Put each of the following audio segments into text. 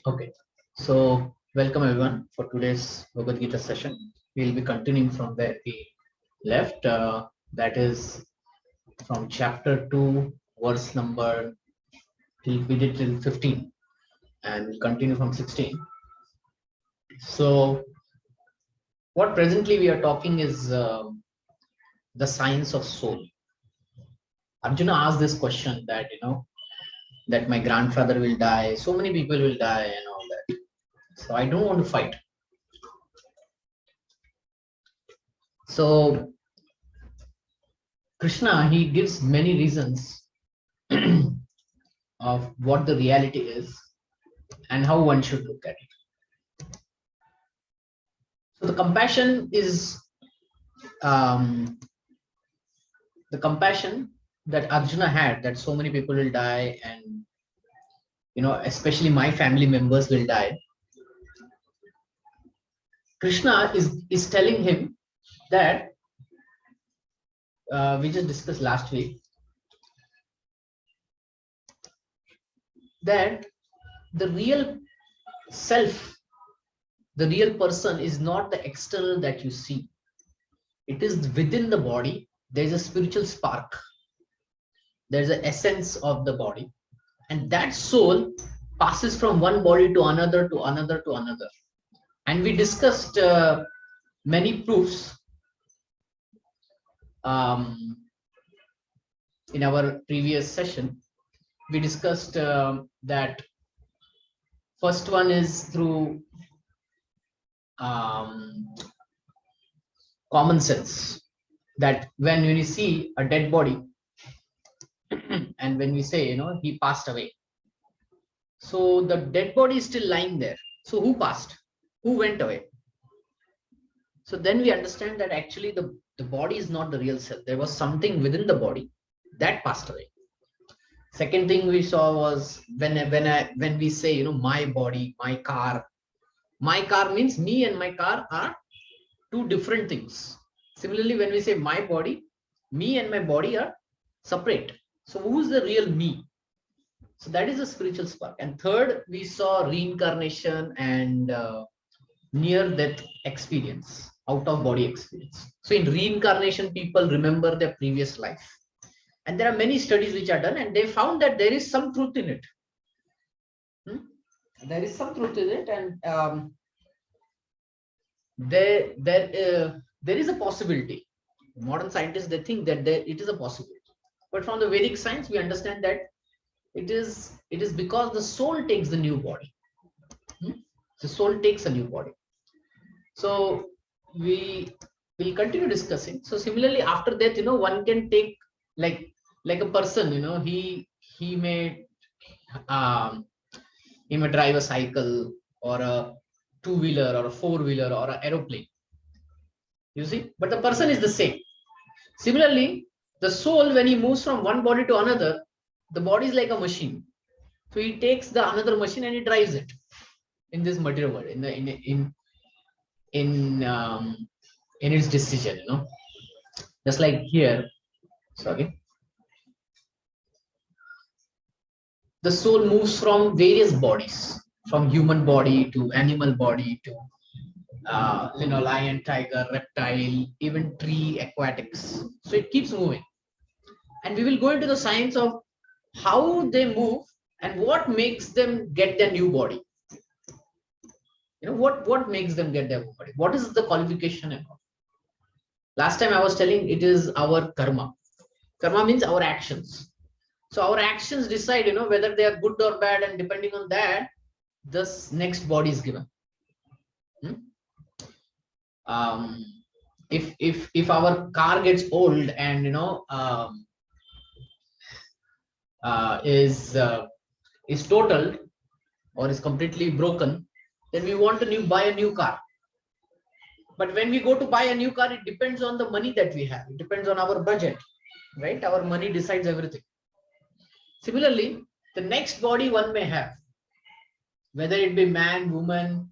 Okay, so welcome everyone for today's Bhagavad Gita session. We'll be continuing from where we left. That is from chapter 2, verse number till we did till 15, and we'll continue from 16. So, what presently we are talking is the science of soul. Arjuna asked this question that that my grandfather will die, so many people will die, and all that. So I don't want to fight. So Krishna, he gives many reasons of what the reality is and how one should look at it. So um, the compassion that Arjuna had, that so many people will die, and especially my family members will die. Krishna is telling him that we just discussed last week that the real self, the real person is not the external that you see. It is within the body. There's a spiritual spark. There's an essence of the body. And that soul passes from one body to another, to another, to another. And we discussed many proofs in our previous session. We discussed that first one is through common sense, that when you see a dead body and when we say he passed away, so the dead body is still lying there. So who passed, who went away? So then we understand that actually the body is not the real self. There was something within the body that passed away. Second thing we saw was when we say my body, my car. My car means me and my car are two different things. Similarly, when we say my body, me and my body are separate. So who is the real me? So that is a spiritual spark. And third, we saw reincarnation and near death experience, out of body experience. So in reincarnation, people remember their previous life. And there are many studies which are done, and they found that there is some truth in it. There is some truth in it, and there is a possibility. Modern scientists, they think that it is a possibility. But from the Vedic science, we understand that it is because the soul takes the new body. The soul takes a new body. So we will continue discussing. So similarly, after that, one can take like a person, he may drive a cycle or a two-wheeler or a four-wheeler or an aeroplane. You see, but the person is the same. Similarly, the soul, when he moves from one body to another, the body is like a machine. So he takes the another machine and he drives it in this material world, in its decision, just like here. Sorry, the soul moves from various bodies, from human body to animal body to lion, tiger, reptile, even tree, aquatics. So it keeps moving, and we will go into the science of how they move and what makes them get their new body. What makes them get their new body? What is the qualification and all? Last time I was telling, it is our karma. Karma means our actions. So our actions decide, whether they are good or bad, and depending on that, this next body is given. If our car gets old and is totaled or is completely broken, then we want to buy a new car. But when we go to buy a new car, it depends on the money that we have. It depends on our budget, right? Our money decides everything. Similarly, the next body one may have, whether it be man, woman,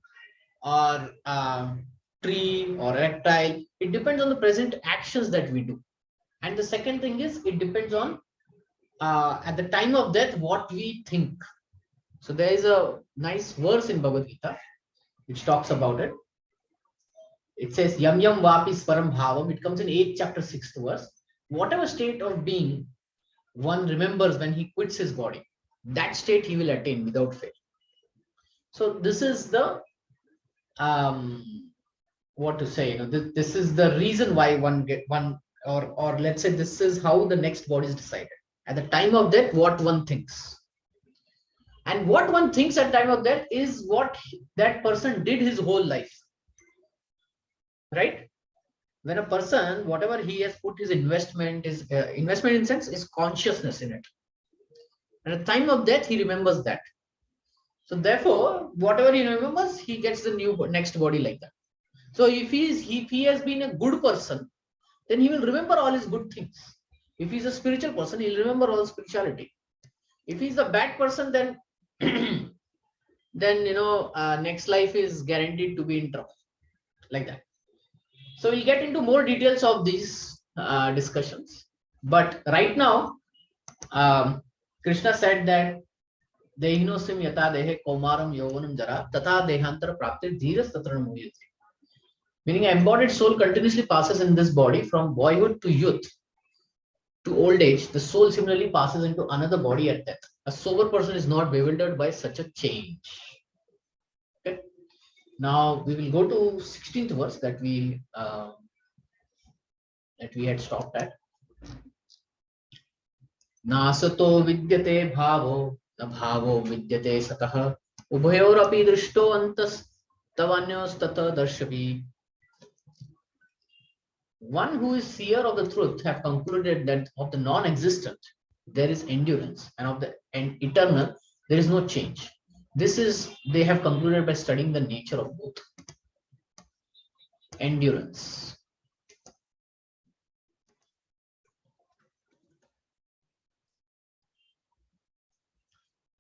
or tree or reptile, it depends on the present actions that we do. And the second thing is, it depends on at the time of death what we think. So there is a nice verse in Bhagavad Gita which talks about it. It says, Yam Yam Vapi Swaram Bhavam. It comes in 8th chapter, 6th verse. Whatever state of being one remembers when he quits his body, that state he will attain without fail. So this is the what to say, this is the reason why one get one, or let's say this is how the next body is decided. At the time of death, what one thinks. And what one thinks at time of death is what that person did his whole life. Right? When a person, whatever he has put his investment, is investment in sense is consciousness in it. At the time of death, he remembers that. So therefore, whatever he remembers, he gets the next body like that. So if he has been a good person, then he will remember all his good things. If he's a spiritual person, he'll remember all spirituality. If he's a bad person, then then next life is guaranteed to be in trouble, like that. So we'll get into more details of these discussions. But right now, Krishna said that Dehinosim yata dehe komaram yovanam jara tata dehantar praptir dhiras tatra muyate. Meaning, embodied soul continuously passes in this body from boyhood to youth to old age. The soul similarly passes into another body at death. A sober person is not bewildered by such a change. Okay. Now we will go to 16th verse that we had stopped at. Nasato vidyate bhavo, na bhavo vidyate satah, ubhayorapi drishto antas tavanyos tata darshavi. One who is seer of the truth have concluded that of the non-existent there is endurance, and of the eternal there is no change. This is they have concluded by studying the nature of both. Endurance.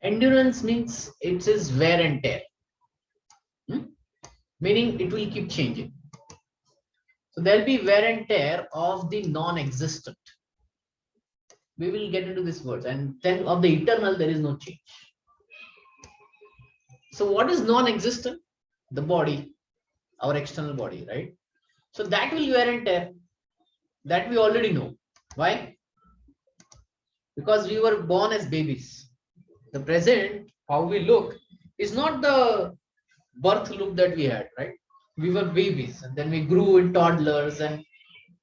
Endurance means it is wear and tear. Meaning it will keep changing. So there will be wear and tear of the non-existent. We will get into this words. And then of the eternal, there is no change. So what is non-existent? The body, our external body, right? So that will wear and tear. That we already know. Why? Because we were born as babies. The present, how we look, is not the birth look that we had, right? We were babies, and then we grew in toddlers, and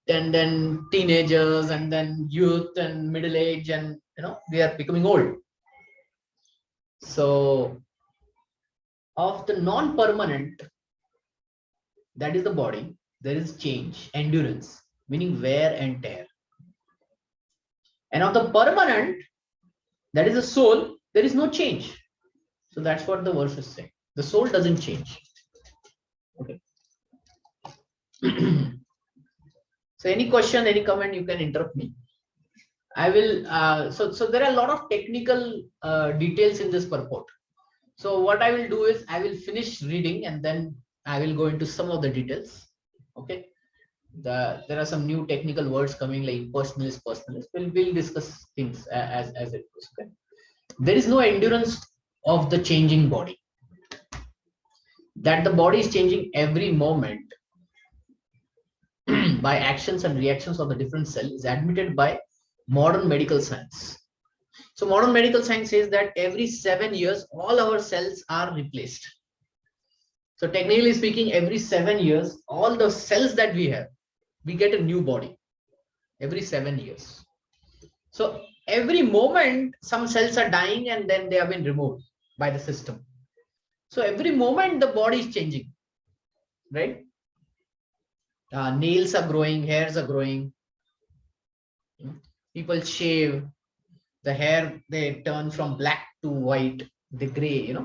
then teenagers, and then youth and middle age, and we are becoming old. So of the non-permanent, that is the body, there is change, endurance, meaning wear and tear. And of the permanent, that is the soul, there is no change. So that's what the verse is saying. The soul doesn't change. Okay. So any question, any comment, you can interrupt me. I will. So there are a lot of technical details in this purport. So what I will do is I will finish reading and then I will go into some of the details. Okay. There are some new technical words coming like personalist. We'll discuss things as it goes. Okay. There is no endurance of the changing body. That the body is changing every moment by actions and reactions of the different cell is admitted by modern medical science. So modern medical science says that every 7 years, all our cells are replaced. So technically speaking, every 7 years, all the cells that we have, we get a new body every 7 years. So every moment, some cells are dying and then they have been removed by the system. So every moment the body is changing, right? Nails are growing, hairs are growing. People shave, the hair, they turn from black to white, the gray,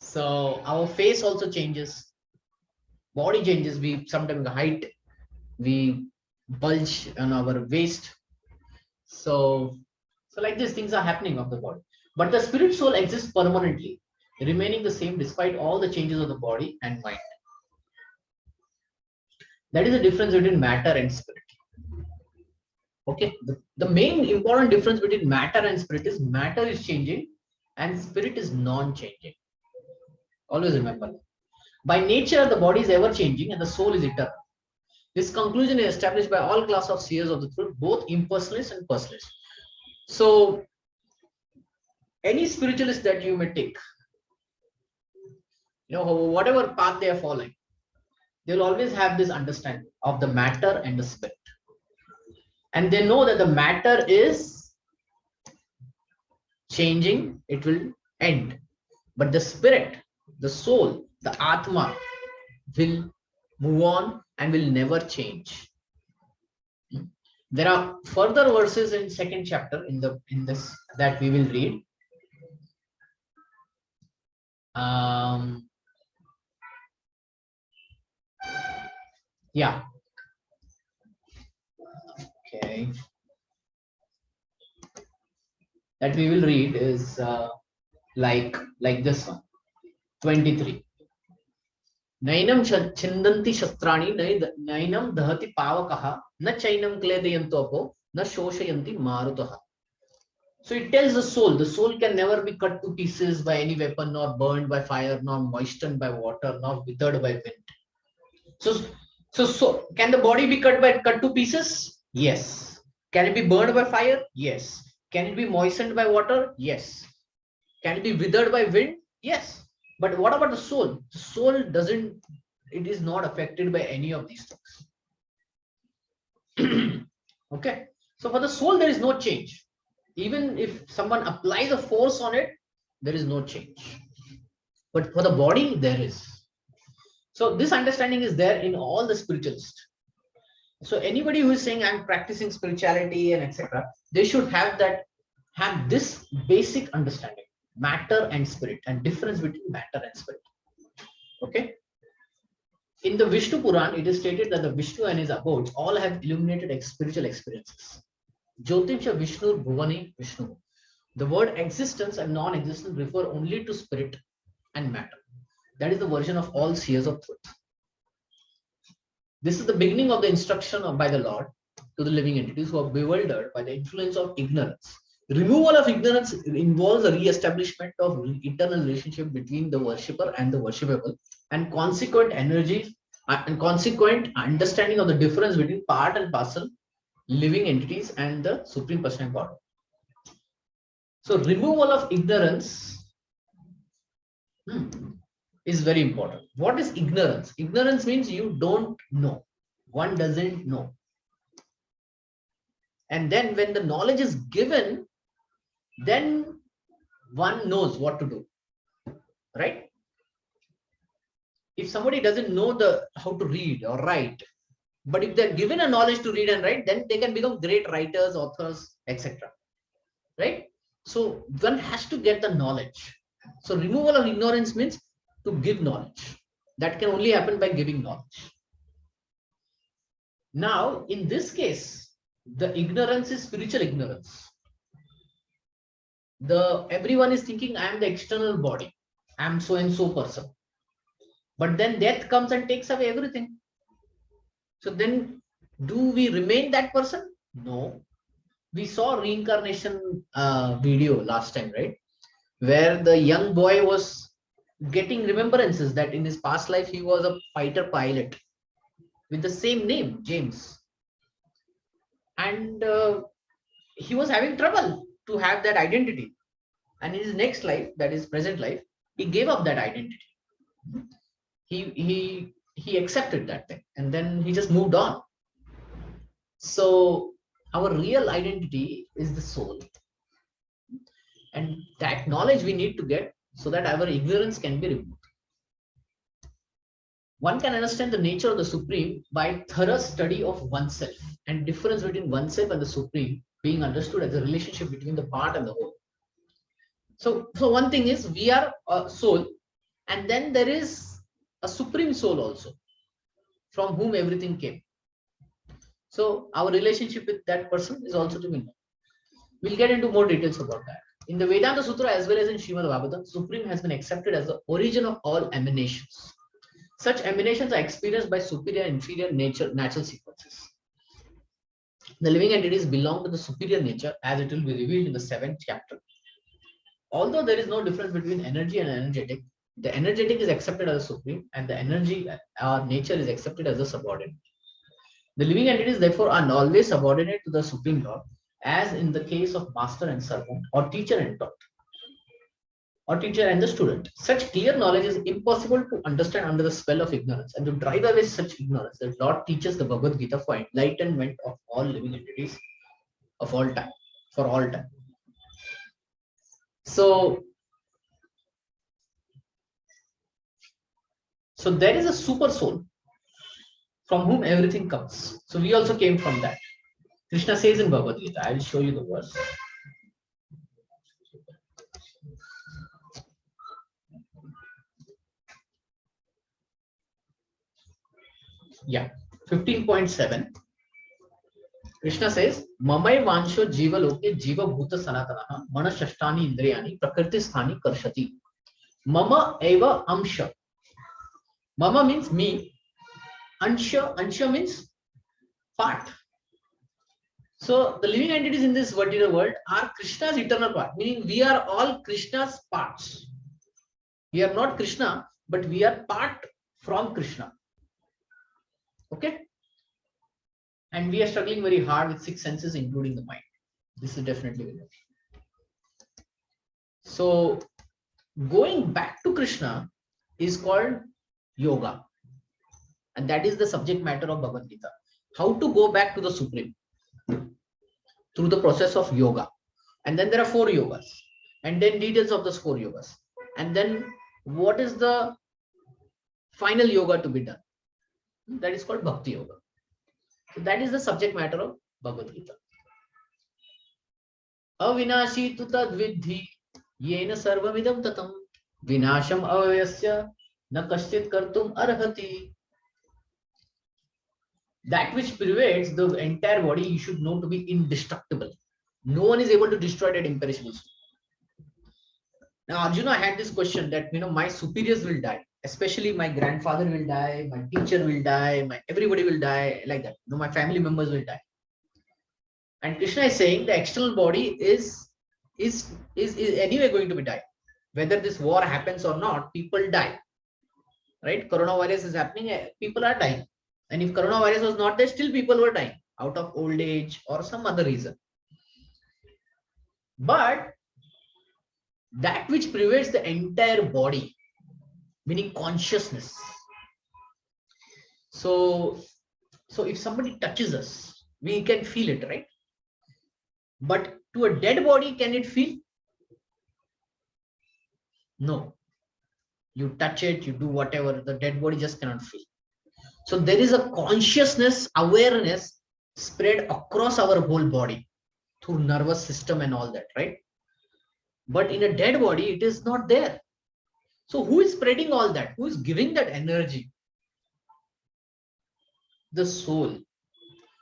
So our face also changes, body changes. We sometimes height, we bulge on our waist. So like these things are happening of the body. But the spirit soul exists permanently, remaining the same despite all the changes of the body and mind. That is the difference between matter and spirit. Okay, the main important difference between matter and spirit is matter is changing, and spirit is non-changing. Always remember that. By nature, the body is ever changing and the soul is eternal. This conclusion is established by all class of seers of the truth, both impersonalists and personalists. So, any spiritualist that you may take, whatever path they are following, they will always have this understanding of the matter and the spirit. And they know that the matter is changing, it will end. But the spirit, the soul, the Atma will move on and will never change. There are further verses in second chapter in this that we will read. Yeah. Okay. That we will read is like this one. 23. Nainam chindanti shastrani nainam dahati pavakaha na chainam kledayantopo na shoshayanti marutaha. So it tells the soul can never be cut to pieces by any weapon, nor burned by fire, nor moistened by water, nor withered by wind. So can the body be cut to pieces? Yes. Can it be burned by fire? Yes. Can it be moistened by water? Yes. Can it be withered by wind? Yes. But what about the soul? The soul doesn't, it is not affected by any of these things. Okay. So for the soul, there is no change. Even if someone applies a force on it, there is no change. But for the body, there is. So this understanding is there in all the spiritualists. So anybody who is saying I'm practicing spirituality and etc., they should have this basic understanding, matter and spirit, and difference between matter and spirit. Okay. In the Vishnu Puran, it is stated that the Vishnu and his abodes all have illuminated spiritual experiences. Jyotimsha Vishnu Bhuvani Vishnu. The word existence and non-existence refer only to spirit and matter. That is the version of all seers of truth. This is the beginning of the instruction by the Lord to the living entities who are bewildered by the influence of ignorance. Removal of ignorance involves a re-establishment of eternal relationship between the worshipper and the worshipable, and consequent energy and consequent understanding of the difference between part and parcel living entities and the Supreme Personality God. So removal of ignorance is very important. What is ignorance? Ignorance means you don't know. One doesn't know. And then when the knowledge is given, then one knows what to do. Right? If somebody doesn't know how to read or write, but if they're given a knowledge to read and write, then they can become great writers, authors, etc. Right? So one has to get the knowledge. So removal of ignorance means to give knowledge. That can only happen by giving knowledge. Now, in this case, the ignorance is spiritual ignorance. Everyone is thinking I am the external body. I am so and so person. But then death comes and takes away everything. So then do we remain that person? No. We saw reincarnation video last time, right? Where the young boy was getting remembrances that in his past life he was a fighter pilot with the same name, James. And he was having trouble to have that identity. And in his next life, that is present life, he gave up that identity. He accepted that thing, and then he just moved on. So our real identity is the soul, and that knowledge we need to get so that our ignorance can be removed. One can understand the nature of the Supreme by thorough study of oneself, and difference between oneself and the Supreme being understood as a relationship between the part and the whole. So one thing is we are a soul, and then there is a Supreme Soul also, from whom everything came. So our relationship with that person is also to be known. We'll get into more details about that. In the Vedanta Sutra as well as in Srimad Bhagavatam, Supreme has been accepted as the origin of all emanations. Such emanations are experienced by superior and inferior natural sequences. The living entities belong to the superior nature as it will be revealed in the 7th chapter. Although there is no difference between energy and energetic, the energetic is accepted as a supreme and the energy or nature is accepted as a subordinate. The living entities therefore are always subordinate to the supreme Lord, as in the case of master and servant, or teacher and taught, or teacher and the student. Such clear knowledge is impossible to understand under the spell of ignorance, and to drive away such ignorance, the Lord teaches the Bhagavad Gita for enlightenment of all living entities of all time, for all time. So there is a super soul from whom everything comes. So we also came from that. Krishna says in Bhagavad Gita, I will show you the verse. Yeah, 15.7. Krishna says, Mamai Vansho Jiva Loke Jiva Bhuta Sanatana Mana Shashtani Indriyani Prakriti Sthani Karshati. Mama Eva Amsha. Mama means me. Ansha means part. So the living entities in this material world are Krishna's eternal part, meaning we are all Krishna's parts. We are not Krishna, but we are part from Krishna. Okay? And we are struggling very hard with 6 senses, including the mind. This is definitely very important. So going back to Krishna is called yoga. And that is the subject matter of Bhagavad Gita. How to go back to the Supreme through the process of yoga. And then there are 4 yogas. And then details of those 4 yogas. And then what is the final yoga to be done? That is called Bhakti Yoga. So that is the subject matter of Bhagavad Gita. Avinashi tu tadvidhi yena sarvamidam tatam vinasham avayasya na kaschit kartum arhati. That which pervades the entire body, you should know to be indestructible. No one is able to destroy that imperishable soul. Now Arjuna had this question that, my superiors will die. Especially my grandfather will die, my teacher will die, everybody will die, like that. My family members will die. And Krishna is saying the external body is anyway going to be die. Whether this war happens or not, people die. Right? Coronavirus is happening, people are dying. And if coronavirus was not there, still people were dying out of old age or some other reason. But that which pervades the entire body, meaning consciousness. So if somebody touches us, we can feel it, right? But to a dead body, can it feel? No. You touch it, you do whatever, the dead body just cannot feel. So there is a consciousness, awareness spread across our whole body through nervous system and all that, right? But in a dead body, it is not there. So who is spreading all that? Who is giving that energy? The soul.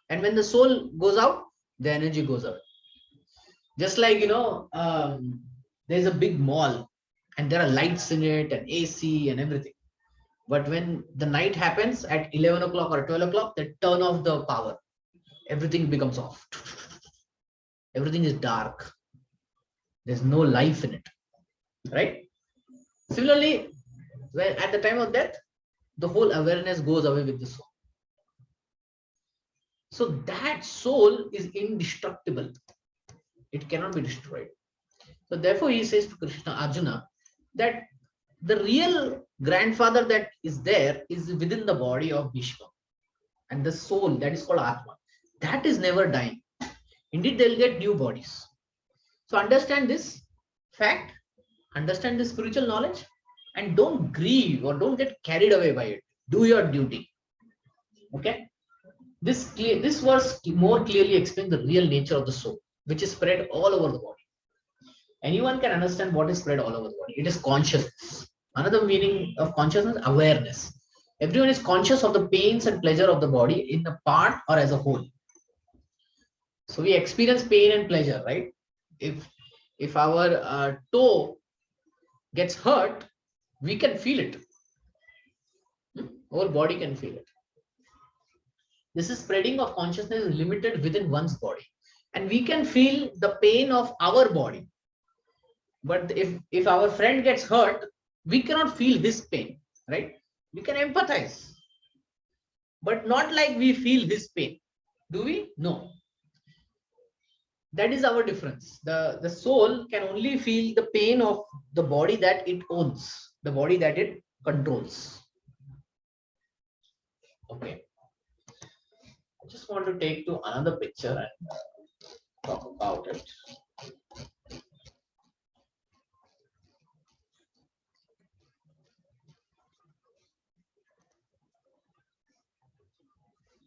And when the soul goes out, the energy goes out. Just like, there's a big mall and there are lights in it and AC and everything. But when the night happens at 11 o'clock or 12 o'clock, they turn off the power. Everything becomes off. Everything is dark. There's no life in it, right? Similarly, when at the time of death, the whole awareness goes away with the soul. So that soul is indestructible. It cannot be destroyed. So therefore he says to Krishna, Arjuna, that the real grandfather that is there is within the body of Bhishma. And the soul, that is called Atma, that is never dying. Indeed, they'll get new bodies. So understand this fact, understand this spiritual knowledge, and don't grieve or don't get carried away by it. Do your duty. Okay? This verse more clearly explains the real nature of the soul, which is spread all over the body. Anyone can understand what is spread all over the body. It is consciousness. Another meaning of consciousness, awareness. Everyone is conscious of the pains and pleasure of the body in a part or as a whole. So we experience pain and pleasure, right? If our toe gets hurt, we can feel it. Our body can feel it. This is spreading of consciousness is limited within one's body. And we can feel the pain of our body. But if our friend gets hurt, we cannot feel his pain, right? We can empathize, but not like we feel his pain. Do we? No. That is our difference. The soul can only feel the pain of the body that it owns, the body that it controls. Okay. I just want to take to another picture and talk about it.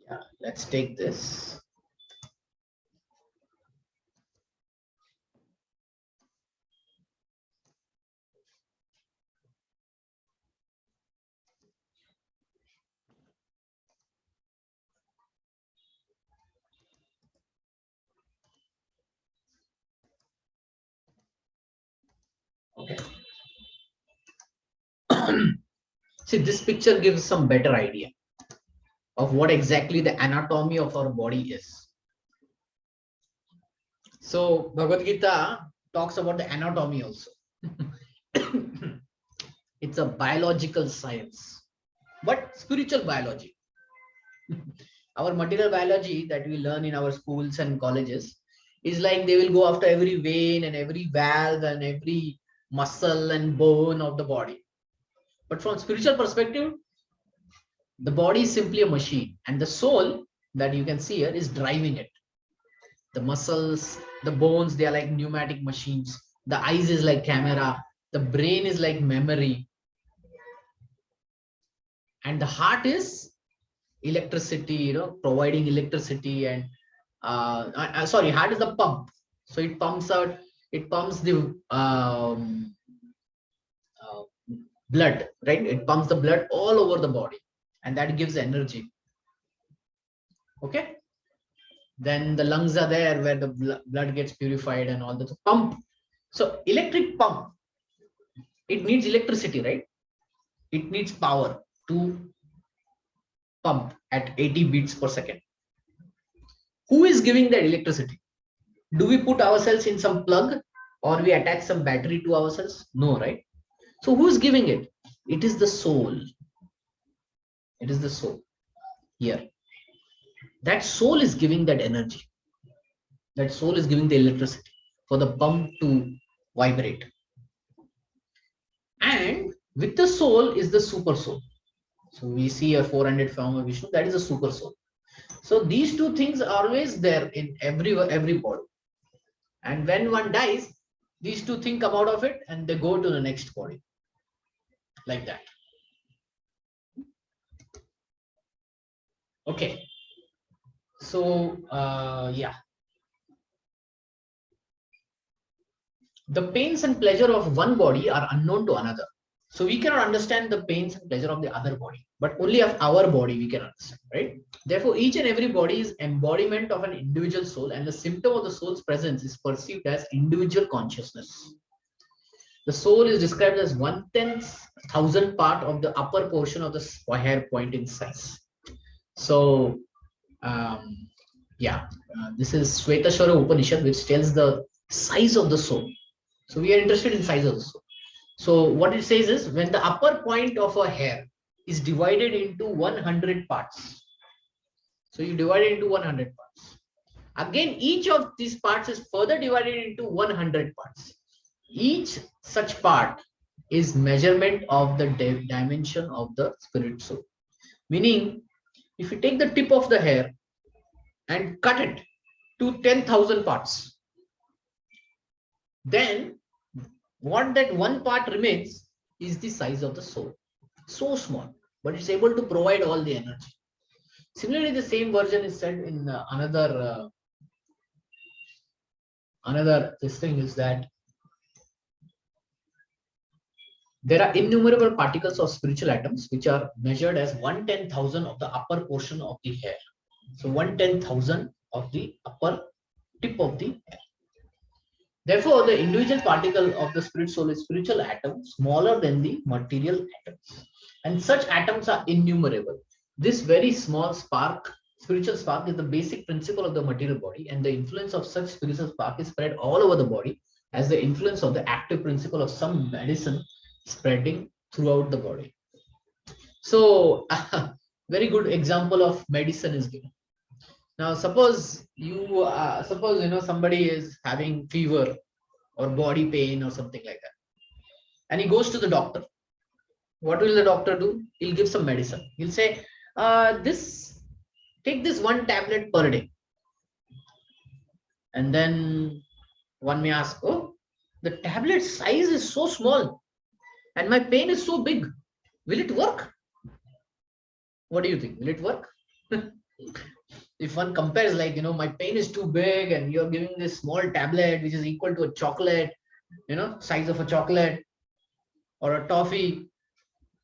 Yeah, let's take this. Okay. See, this picture gives some better idea of what exactly the anatomy of our body is. So Bhagavad Gita talks about the anatomy also. It's a biological science, but spiritual biology. Our material biology that we learn in our schools and colleges is like they will go after every vein and every valve and every muscle and bone of the body. But from spiritual perspective, the body is simply a machine, and the soul that you can see here is driving it. The muscles, the bones, they are like pneumatic machines. The eyes is like camera. The brain is like memory, and the heart is electricity. Providing electricity and sorry, heart is the pump. So it pumps out. It pumps the uh, blood, right? It pumps the blood all over the body, and that gives energy. Okay. Then the lungs are there where the blood gets purified and all that. Pump. So electric pump, it needs electricity, right? It needs power to pump at 80 beats per second. Who is giving that electricity? Do we put ourselves in some plug or we attach some battery to ourselves? No, right? So who is giving it? It is the soul. It is the soul here. That soul is giving that energy. That soul is giving the electricity for the pump to vibrate. And with the soul is the super soul. So we see a 400 form of Vishnu, that is a super soul. So these two things are always there in every body. And when one dies, these two things come out of it and they go to the next body. Like that. Okay. So yeah. The pains and pleasure of one body are unknown to another. So we cannot understand the pains and pleasure of the other body, but only of our body we can understand, right? Therefore, each and every body is embodiment of an individual soul, and the symptom of the soul's presence is perceived as individual consciousness. The soul is described as 1/10,000 part of the upper portion of the hair point in size. So, yeah, this is Shvetashvara Upanishad, which tells the size of the soul. So we are interested in size of the soul. So what it says is when the upper point of a hair is divided into 100 parts. So you divide it into 100 parts. Again, each of these parts is further divided into 100 parts. Each such part is measurement of the dimension of the spirit soul. Meaning, if you take the tip of the hair and cut it to 10,000 parts, then what that one part remains is the size of the soul. So small, but it's able to provide all the energy. Similarly, the same version is said in another this thing is that there are innumerable particles of spiritual atoms which are measured as 1/10,000 of the upper portion of the hair. So 1/10,000 of the upper tip of the hair. Therefore, the individual particle of the spirit soul is spiritual atom smaller than the material atoms. And such atoms are innumerable. This very small spark, spiritual spark, is the basic principle of the material body, and the influence of such spiritual spark is spread all over the body as the influence of the active principle of some medicine spreading throughout the body. So, very good example of medicine is given. Now, suppose somebody is having fever or body pain or something like that, and he goes to the doctor. What will the doctor do? He'll give some medicine. He'll say, take this one tablet per day. And then one may ask, oh, the tablet size is so small and my pain is so big. Will it work? What do you think? Will it work? If one compares, like, my pain is too big and you're giving this small tablet which is equal to a chocolate, size of a chocolate or a toffee,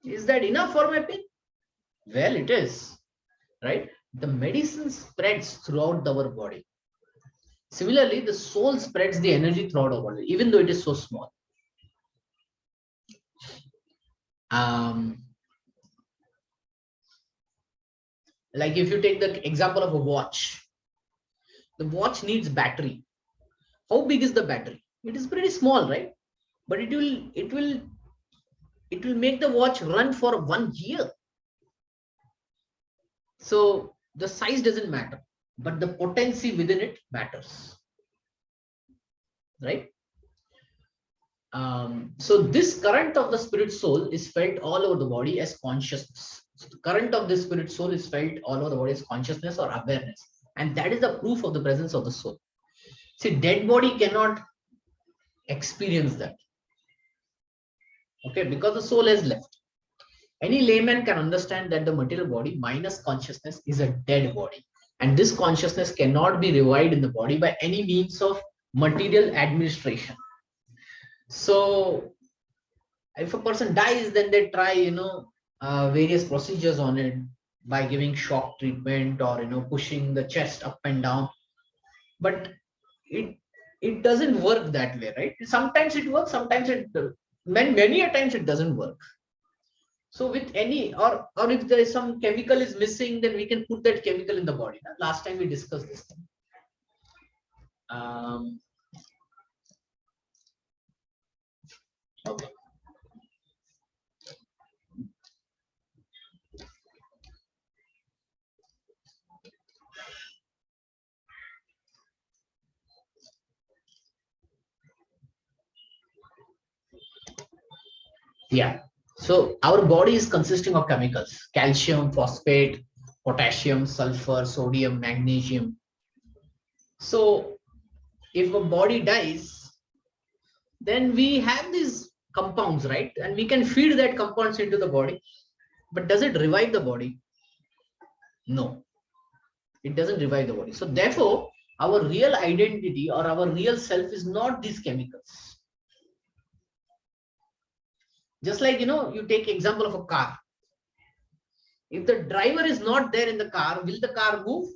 is that enough for my pain? Well, it is, right? The medicine spreads throughout our body. Similarly, the soul spreads the energy throughout our body, even though it is so small. Like if you take the example of a watch, the watch needs battery. How big is the battery? It is pretty small, right? But it will make the watch run for 1 year. So the size doesn't matter, but the potency within it matters, right? So this current of the spirit soul is felt all over the body as consciousness. So the current of the spirit soul is felt all over the body as consciousness or awareness, and that is the proof of the presence of the soul. See, dead body cannot experience that, okay, because the soul has left. Any layman can understand that the material body minus consciousness is a dead body, and this consciousness cannot be revived in the body by any means of material administration. So if a person dies, then they try, various procedures on it by giving shock treatment or, pushing the chest up and down. But it doesn't work that way, right? Sometimes it works, sometimes many a times it doesn't work. So with any, or if there is some chemical is missing, then we can put that chemical in the body. Last time we discussed this thing. Okay. Yeah. So our body is consisting of chemicals: calcium, phosphate, potassium, sulfur, sodium, magnesium. So if a body dies, then we have these compounds, right? And we can feed that compounds into the body. But does it revive the body? No, it doesn't revive the body. So therefore, our real identity or our real self is not these chemicals. Just like, you take example of a car. If the driver is not there in the car, will the car move?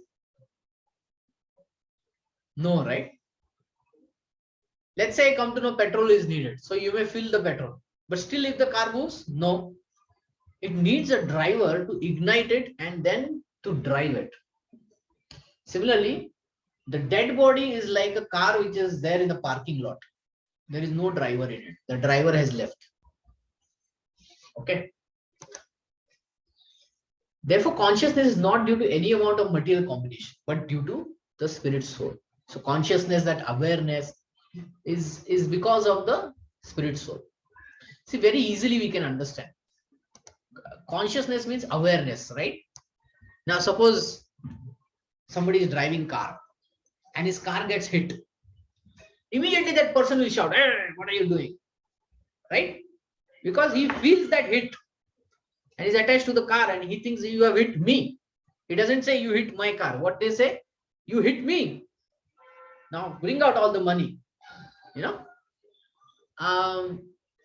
No, right? Let's say come to know petrol is needed. So you may fill the petrol. But still if the car moves, no. It needs a driver to ignite it and then to drive it. Similarly, the dead body is like a car which is there in the parking lot. There is no driver in it. The driver has left. Okay. Therefore, consciousness is not due to any amount of material combination, but due to the spirit soul. So consciousness, that awareness is because of the spirit soul. See, very easily we can understand. Consciousness means awareness, right? Now, suppose somebody is driving car and his car gets hit. Immediately that person will shout, "Hey, what are you doing?" Right? Because he feels that hit and is attached to the car and he thinks you have hit me. He doesn't say you hit my car. What they say? You hit me. Now bring out all the money. Now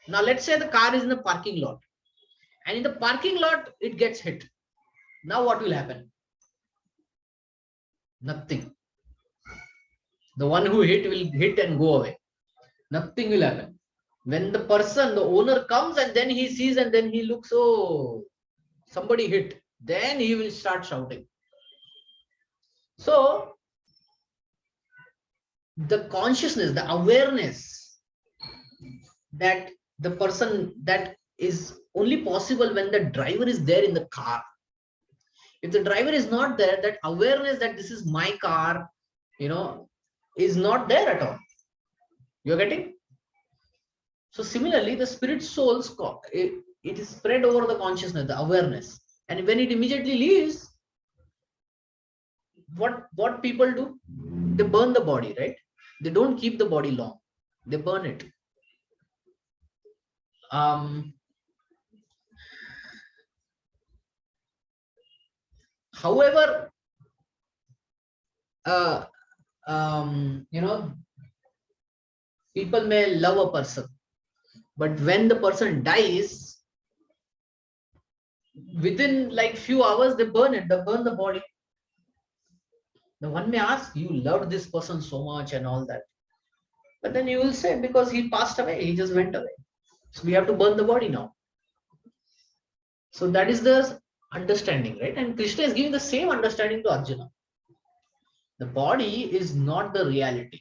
let's say the car is in a parking lot, and in the parking lot it gets hit. Now what will happen? Nothing. The one who hit will hit and go away. Nothing will happen. When the person, the owner comes and then he sees and then he looks, oh, somebody hit, then he will start shouting. So the consciousness, the awareness that the person, that is only possible when the driver is there in the car. If the driver is not there, that awareness that this is my car, is not there at all. You're getting? So similarly, the spirit souls, it is spread over the consciousness, the awareness. And when it immediately leaves, what people do? They burn the body, right? They don't keep the body long. They burn it. However, uh, people may love a person, but when the person dies, within like few hours, they burn it. They burn the body. Now one may ask, you loved this person so much and all that. But then you will say, because he passed away, he just went away. So we have to burn the body now. So that is the understanding, right? And Krishna is giving the same understanding to Arjuna. The body is not the reality,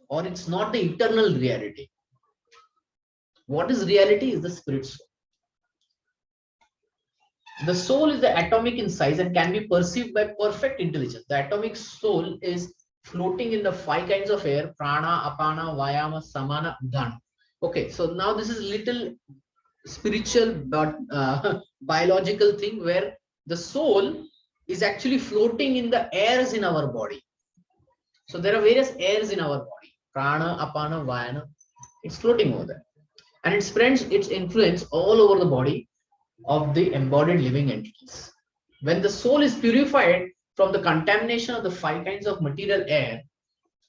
or it's not the eternal reality. What is reality is the spirit soul. The soul is the atomic in size and can be perceived by perfect intelligence. The atomic soul is floating in the 5 kinds of air: prana, apana, vayama, samana, dhan. Okay, so now this is little spiritual but biological thing, where the soul is actually floating in the airs in our body. So there are various airs in our body: prana, apana, vayana. It's floating over there, and it spreads its influence all over the body of the embodied living entities. When the soul is purified from the contamination of the 5 kinds of material air,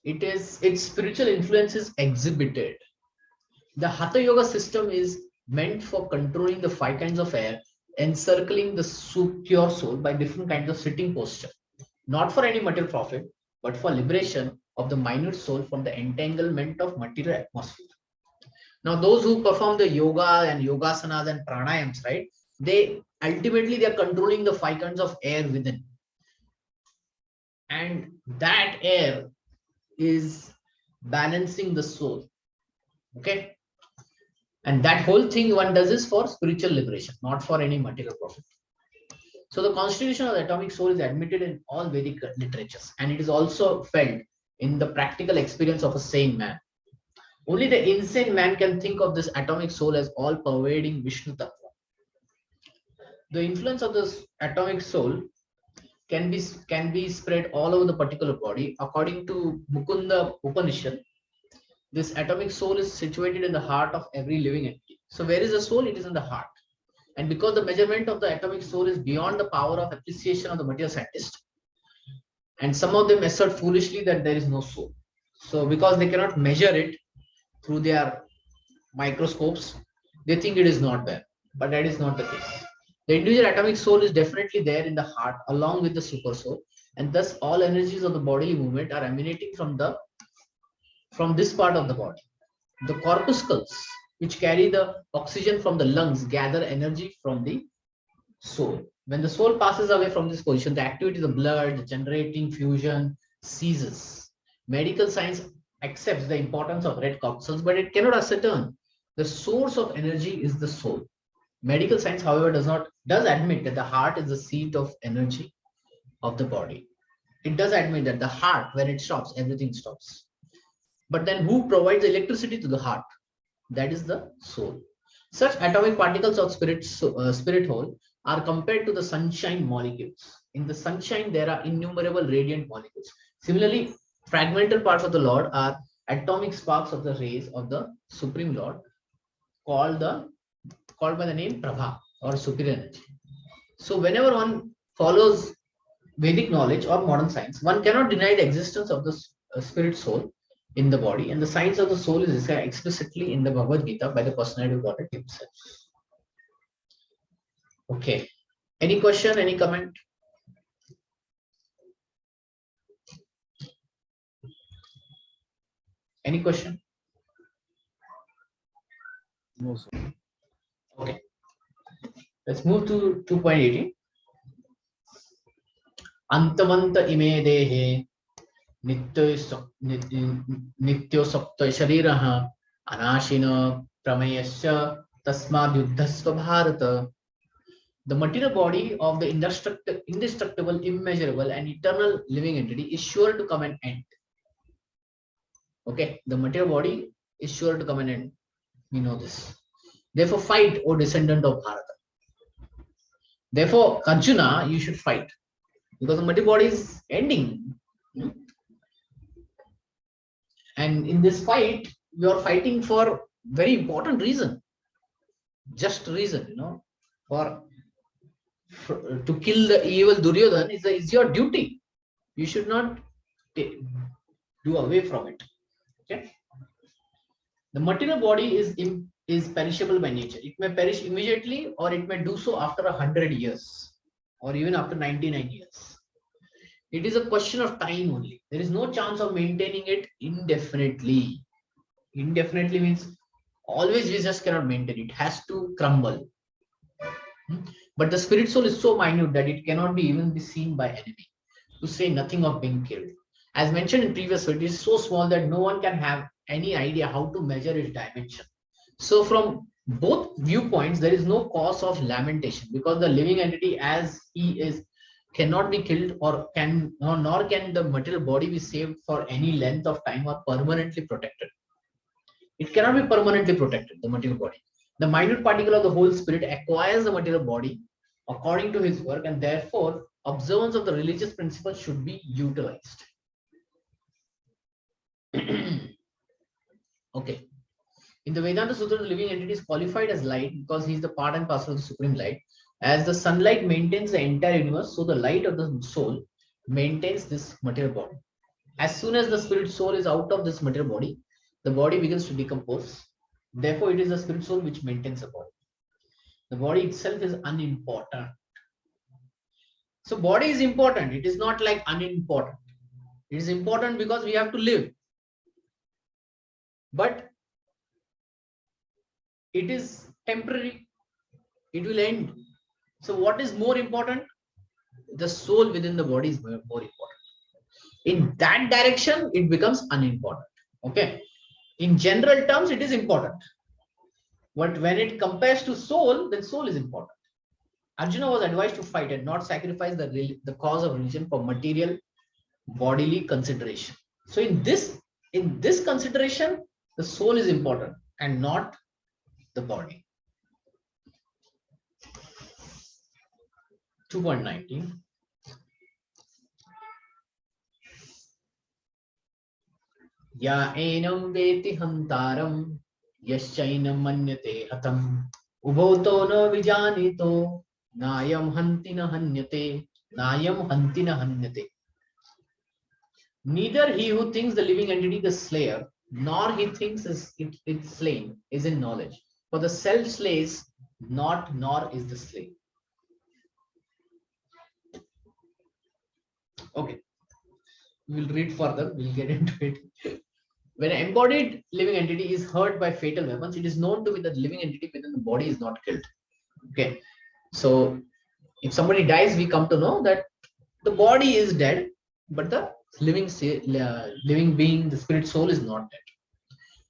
its spiritual influence is exhibited. The Hatha Yoga system is meant for controlling the 5 kinds of air, encircling the pure soul by different kinds of sitting posture, not for any material profit, but for liberation of the minute soul from the entanglement of material atmosphere. Now, those who perform the yoga and yogasanas and pranayams, right? They ultimately they are controlling the 5 kinds of air within, and that air is balancing the soul. Okay, and that whole thing one does is for spiritual liberation, not for any material profit. So the constitution of the atomic soul is admitted in all Vedic literatures, and it is also felt in the practical experience of a sane man. Only the insane man can think of this atomic soul as all pervading Vishnu Tattva. The influence of this atomic soul can be spread all over the particular body. According to Mukunda Upanishad, this atomic soul is situated in the heart of every living entity. So where is the soul? It is in the heart. And because the measurement of the atomic soul is beyond the power of appreciation of the material scientist, and some of them assert foolishly that there is no soul. So because they cannot measure it through their microscopes, they think it is not there. But that is not the case. The individual atomic soul is definitely there in the heart along with the super soul, and thus all energies of the bodily movement are emanating from this part of the body. The corpuscles, which carry the oxygen from the lungs, gather energy from the soul. When the soul passes away from this position, the activity of the blood, the generating fusion ceases. Medical science accepts the importance of red corpuscles, but it cannot ascertain the source of energy is the soul. Medical science, however, does admit that the heart is the seat of energy of the body. It does admit that the heart, when it stops, everything stops. But then who provides electricity to the heart? That is the soul. Such atomic particles of spirit whole are compared to the sunshine molecules. In the sunshine, there are innumerable radiant molecules. Similarly, fragmental parts of the Lord are atomic sparks of the rays of the Supreme Lord, called by the name Prabha, or superior energy. So whenever one follows Vedic knowledge or modern science, one cannot deny the existence of the spirit soul in the body, and the science of the soul is described explicitly in the Bhagavad Gita by the personality of God himself. Okay. Any question? Any comment? Any question? No, sir. Okay. Let's move to 2.18. Antavanta ime dehe nityo sapta shariraha anashina Pramayasya tasmad yuddhasva bharata. The material body of the indestructible, immeasurable, and eternal living entity is sure to come an end. Okay, the material body is sure to come an end. We know this. Therefore, fight, O descendant of Bharata. Therefore, Arjuna, you should fight because the material body is ending. And in this fight, you are fighting for very important reason. Just reason, for to kill the evil Duryodhan is your duty. You should not do away from it. Okay. The material body is perishable by nature. It may perish immediately, or it may do so after 100 years, or even after 99 years. It is a question of time only. There is no chance of maintaining it indefinitely. Indefinitely means always we just cannot maintain it. It has to crumble. But the spirit soul is so minute that it cannot be even be seen by enemy, to say nothing of being killed. As mentioned in previous video, it is so small that no one can have any idea how to measure its dimension. So from both viewpoints, there is no cause of lamentation, because the living entity as he is cannot be killed, or nor can the material body be saved for any length of time or permanently protected. It cannot be permanently protected, the material body. The minute particle of the whole spirit acquires the material body according to his work, and therefore observance of the religious principles should be utilized. Okay. In the Vedanta Sutra, the living entity is qualified as light because he is the part and parcel of the supreme light. As the sunlight maintains the entire universe, so the light of the soul maintains this material body. As soon as the spirit soul is out of this material body, the body begins to decompose. Therefore, it is the spirit soul which maintains the body. The body itself is unimportant. So body is important. It is not like unimportant. It is important because we have to live. But it is temporary. It will end. So what is more important? The soul within the body is more important. In that direction, it becomes unimportant. Okay. In general terms, it is important. But when it compares to soul, then soul is important. Arjuna was advised to fight and not sacrifice the cause of religion for material bodily consideration. So in this consideration, the soul is important and not the body. 2.19. Ya enam veti hantaram yaschainam manyate hatam ubhoto no vijanito nayam hantina hanyate nayam hantina hanyate. Neither he who thinks the living entity the slayer, nor he thinks it's slain, is in knowledge. For the self slays not, nor is the slain. Okay, we'll read further, we'll get into it. When an embodied living entity is hurt by fatal weapons, it is known to be that the living entity within the body is not killed. Okay, so if somebody dies, we come to know that the body is dead, but the living being, the spirit soul, is not dead.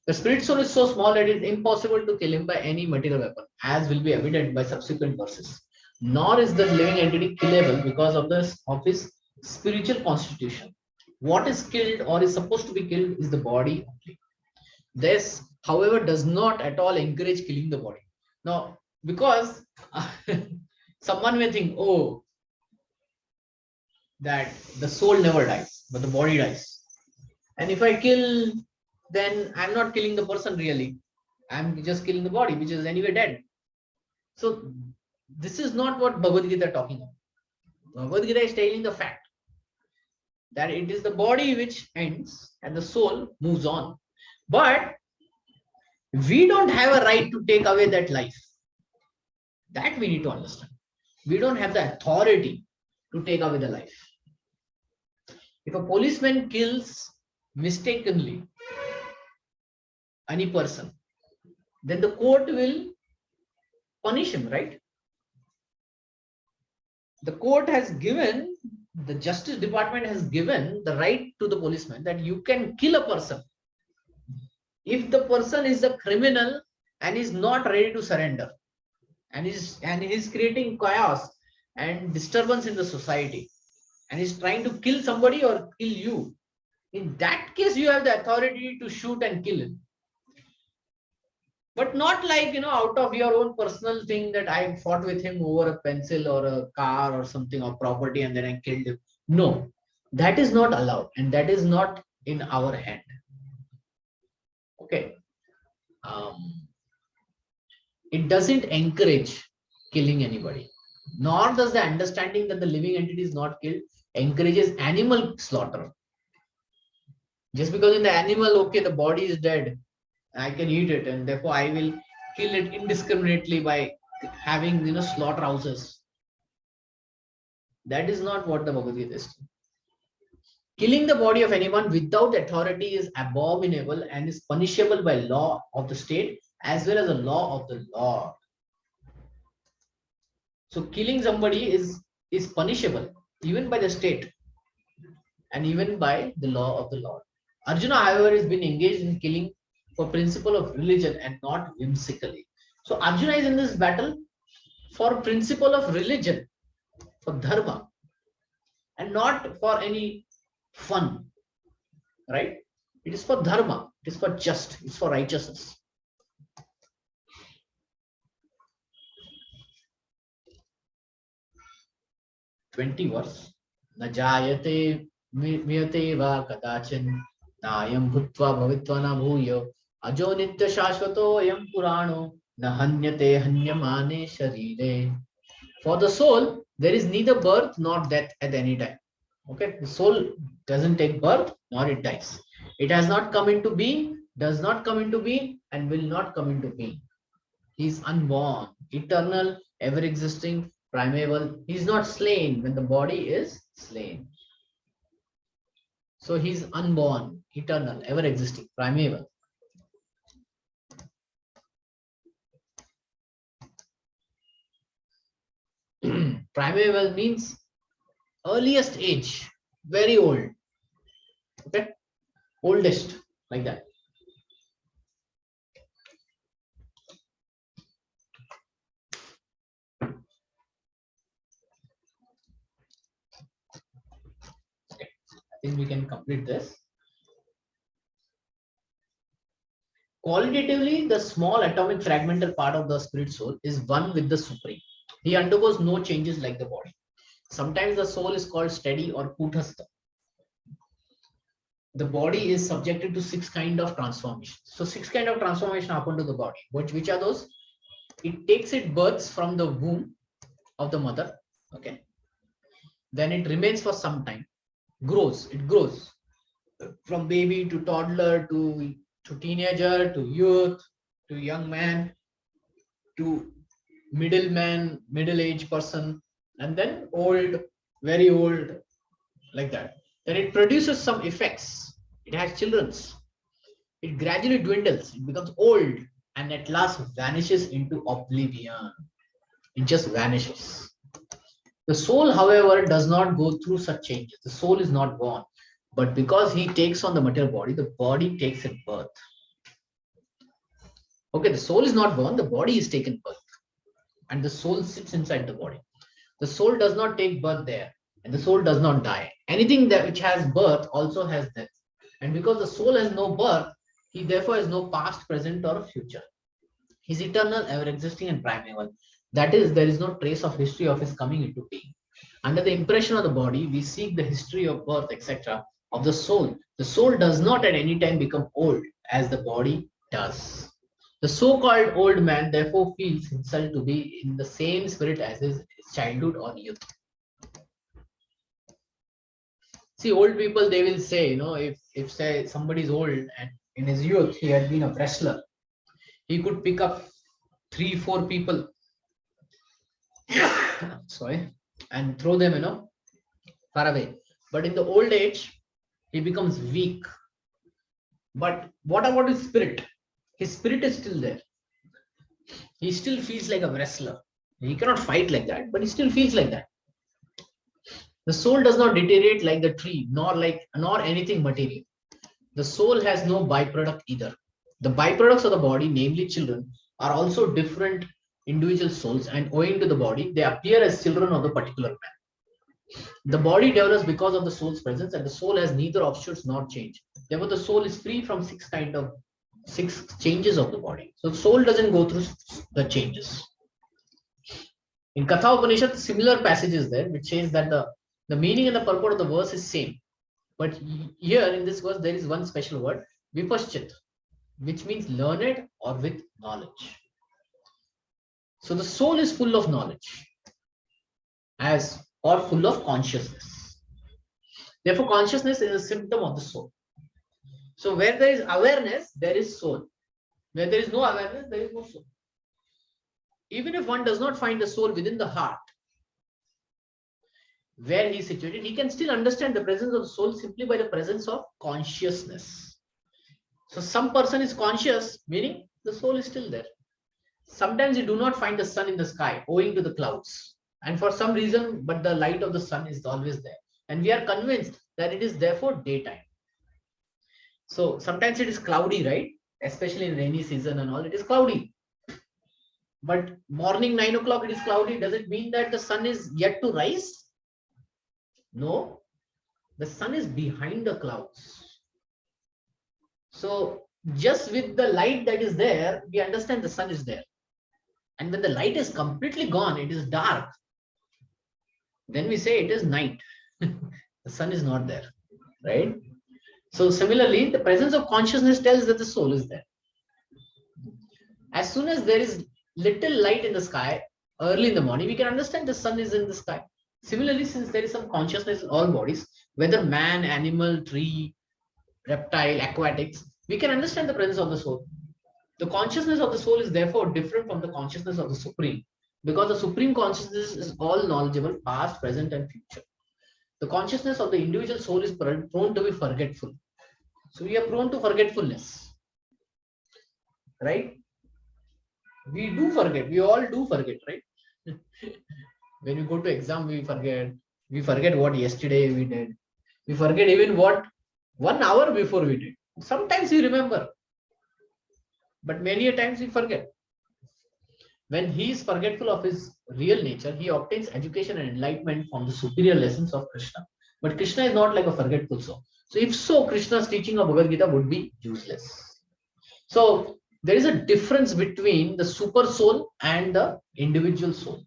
The spirit soul is so small that it is impossible to kill him by any material weapon, as will be evident by subsequent verses. Nor is the living entity killable because of his spiritual constitution. What is killed or is supposed to be killed is the body only. This, however, does not at all encourage killing the body. Now, because someone may think, oh, that the soul never dies, but the body dies. And if I kill, then I'm not killing the person really. I'm just killing the body, which is anyway dead. So this is not what Bhagavad Gita is talking about. Bhagavad Gita is telling the fact that it is the body which ends and the soul moves on. But we don't have a right to take away that life. That we need to understand. We don't have the authority to take away the life. If a policeman kills mistakenly any person, then the court will punish him, right? The court has given, the justice department has given the right to the policeman that you can kill a person. If the person is a criminal and is not ready to surrender, and is creating chaos and disturbance in the society, and is trying to kill somebody or kill you, in that case you have the authority to shoot and kill him. But not like, out of your own personal thing that I fought with him over a pencil or a car or something or property and then I killed him. No, that is not allowed and that is not in our hand. Okay. It doesn't encourage killing anybody, nor does the understanding that the living entity is not killed encourages animal slaughter. Just because in the animal, okay, the body is dead, I can eat it, and therefore I will kill it indiscriminately by having, slaughterhouses. That is not what the Bhagavad Gita is. Killing the body of anyone without authority is abominable and is punishable by law of the state as well as the law of the Lord. So killing somebody is punishable even by the state and even by the law of the Lord. Arjuna, however, has been engaged in killing for principle of religion and not whimsically. So Arjuna is in this battle for principle of religion, for dharma, and not for any fun, right? It is for dharma, it is for just, it's for righteousness. 20 verse. Na jayate miyate va kadachin nayam bhutva bhavitva na bhuyo ajo nitya shashvato ayam purano na hanyate hanyamane sharire. For the soul, there is neither birth nor death at any time. Okay, the soul doesn't take birth nor it dies. It has not come into being, does not come into being, and will not come into being. He is unborn, eternal, ever existing, primeval. He is not slain when the body is slain. So he is unborn, eternal, ever existing, primeval. Primeval means earliest age, very old. Okay, oldest, like that. Okay, I think we can complete this. Qualitatively, the small atomic fragmental part of the spirit soul is one with the supreme. He undergoes no changes like the body. Sometimes the soul is called steady or kutastha. The body is subjected to 6 kind of transformation. So 6 kind of transformation happen to the body. Which are those? It takes its births from the womb of the mother. Okay. Then it remains for some time. Grows. It grows from baby to toddler to teenager to youth to young man to middle-aged person, and then old, very old, like that. Then it produces some effects. It has children's. It gradually dwindles. It becomes old and at last vanishes into oblivion. It just vanishes. The soul, however, does not go through such changes. The soul is not born. But because he takes on the material body, the body takes its birth. Okay, the soul is not born, the body is taken birth. And the soul sits inside the body. The soul does not take birth there, and the soul does not die. Anything that which has birth also has death. And because the soul has no birth, he therefore has no past, present, or future. He is eternal, ever existing, and primeval. That is, there is no trace of history of his coming into being. Under the impression of the body, we seek the history of birth, etc., of the soul. The soul does not at any time become old, as the body does. The so-called old man therefore feels himself to be in the same spirit as his childhood or youth. See, old people, they will say, if say somebody is old and in his youth he had been a wrestler, he could pick up 3-4 people, sorry, and throw them, far away. But in the old age, he becomes weak. But what about his spirit? His spirit is still there. He still feels like a wrestler. He cannot fight like that, but he still feels like that. The soul does not deteriorate like the tree, nor anything material. The soul has no byproduct either. The byproducts of the body, namely children, are also different individual souls, and owing to the body, they appear as children of the particular man. The body develops because of the soul's presence, and the soul has neither offshoots nor change. Therefore, the soul is free from six changes of the body. So the soul doesn't go through the changes. In Katha Upanishad, similar passages there, which says that the meaning and the purport of the verse is same. But here in this verse, there is one special word, vipaschit, which means learned or with knowledge. So the soul is full of knowledge or full of consciousness. Therefore, consciousness is a symptom of the soul. So where there is awareness, there is soul. Where there is no awareness, there is no soul. Even if one does not find the soul within the heart, where he is situated, he can still understand the presence of the soul simply by the presence of consciousness. So some person is conscious, meaning the soul is still there. Sometimes you do not find the sun in the sky owing to the clouds. And for some reason, but the light of the sun is always there. And we are convinced that it is therefore daytime. So sometimes it is cloudy, right? Especially in rainy season and all, it is cloudy. But morning 9 o'clock, it is cloudy. Does it mean that the sun is yet to rise? No, the sun is behind the clouds. So just with the light that is there, we understand the sun is there. And when the light is completely gone, it is dark. Then we say it is night. The sun is not there, right? So similarly, the presence of consciousness tells that the soul is there. As soon as there is little light in the sky, early in the morning, we can understand the sun is in the sky. Similarly, since there is some consciousness in all bodies, whether man, animal, tree, reptile, aquatics, we can understand the presence of the soul. The consciousness of the soul is therefore different from the consciousness of the Supreme, because the Supreme Consciousness is all knowledgeable, past, present, and future. The consciousness of the individual soul is prone to be forgetful. So we are prone to forgetfulness, right? We do forget. We all do forget, right? When we go to exam, we forget. We forget what yesterday we did. We forget even what 1 hour before we did. Sometimes we remember, but many a times we forget. When he is forgetful of his real nature, he obtains education and enlightenment from the superior lessons of Krishna. But Krishna is not like a forgetful soul. So if so, Krishna's teaching of Bhagavad Gita would be useless. So there is a difference between the super soul and the individual soul.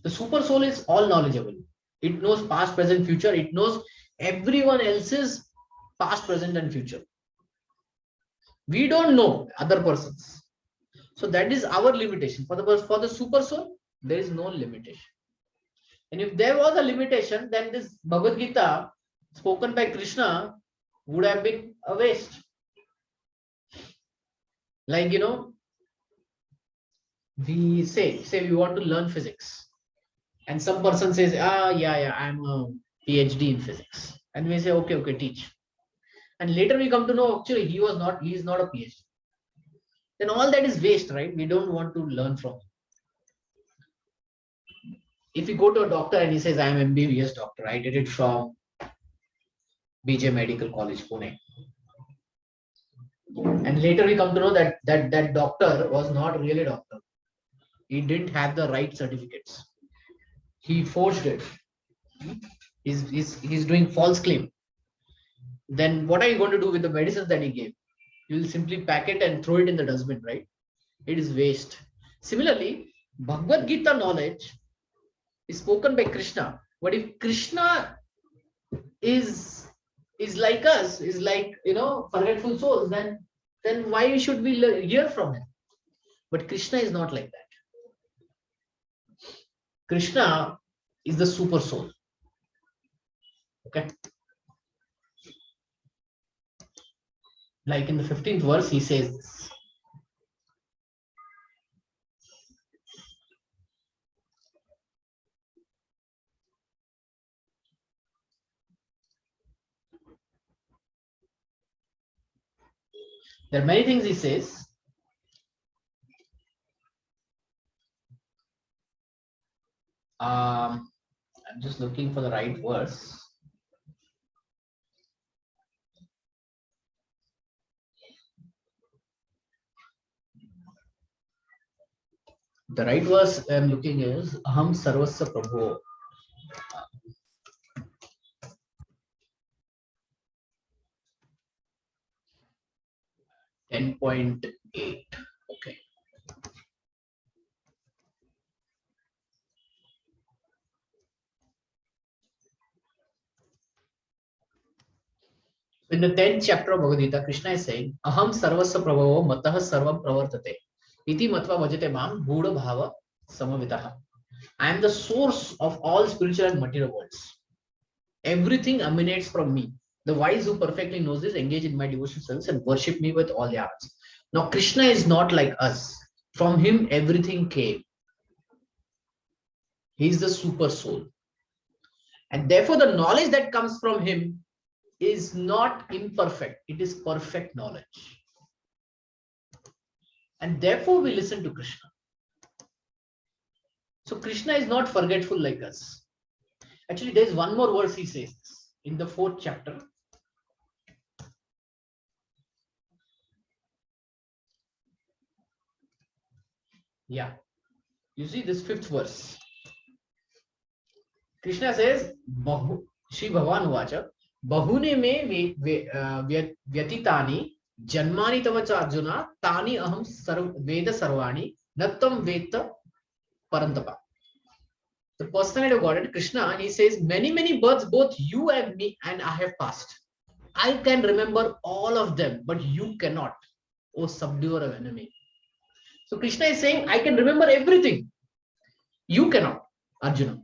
The super soul is all knowledgeable. It knows past, present, future. It knows everyone else's past, present, and future. We don't know other persons. So that is our limitation. For the super soul, there is no limitation. And if there was a limitation, then this Bhagavad Gita spoken by Krishna would have been a waste. Like, we say we want to learn physics. And some person says, yeah, I'm a PhD in physics. And we say, okay, teach. And later we come to know, actually, he is not a PhD. Then all that is waste, right? We don't want to learn from him. If you go to a doctor and he says, I am MBBS doctor, I did it from BJ Medical College, Pune. And later we come to know that doctor was not really a doctor. He didn't have the right certificates. He forged it. He's doing false claim. Then what are you going to do with the medicines that he gave? You will simply pack it and throw it in the dustbin, right? It is waste. Similarly, Bhagavad Gita knowledge is spoken by Krishna. But if Krishna is like us, is like forgetful souls, then why should we hear from him? But Krishna is not like that. Krishna is the super soul. Okay. Like in the 15th verse, he says this. There are many things he says. I'm just looking for the right verse. The right verse I'm looking is Aham Sarvasya Prabhu. 10.8. Okay. In the 10th chapter of Bhagavad Gita, Krishna is saying, Aham Sarvasya Prabhavo Matah Sarvam Pravartate. Iti Matva Vajate Mam Buddha Bhava Samavitaha. I am the source of all spiritual and material worlds. Everything emanates from me. The wise who perfectly knows this engage in my devotional service and worship me with all their hearts. Now, Krishna is not like us. From him, everything came. He is the super soul. And therefore, the knowledge that comes from him is not imperfect. It is perfect knowledge. And therefore, we listen to Krishna. So, Krishna is not forgetful like us. Actually, there is one more verse he says in the 4th chapter. Yeah. You see this 5th verse. Krishna says, Shri Bhagavan Vacha, Bahune me vyatitani janmani tavacha arjuna tani aham veda sarvani nattam veta parantapa. The personality of Godhead, Krishna, he says, many births, both you and me, and I have passed. I can remember all of them, but you cannot, O subduer of enemy. So Krishna is saying, I can remember everything. You cannot, Arjuna.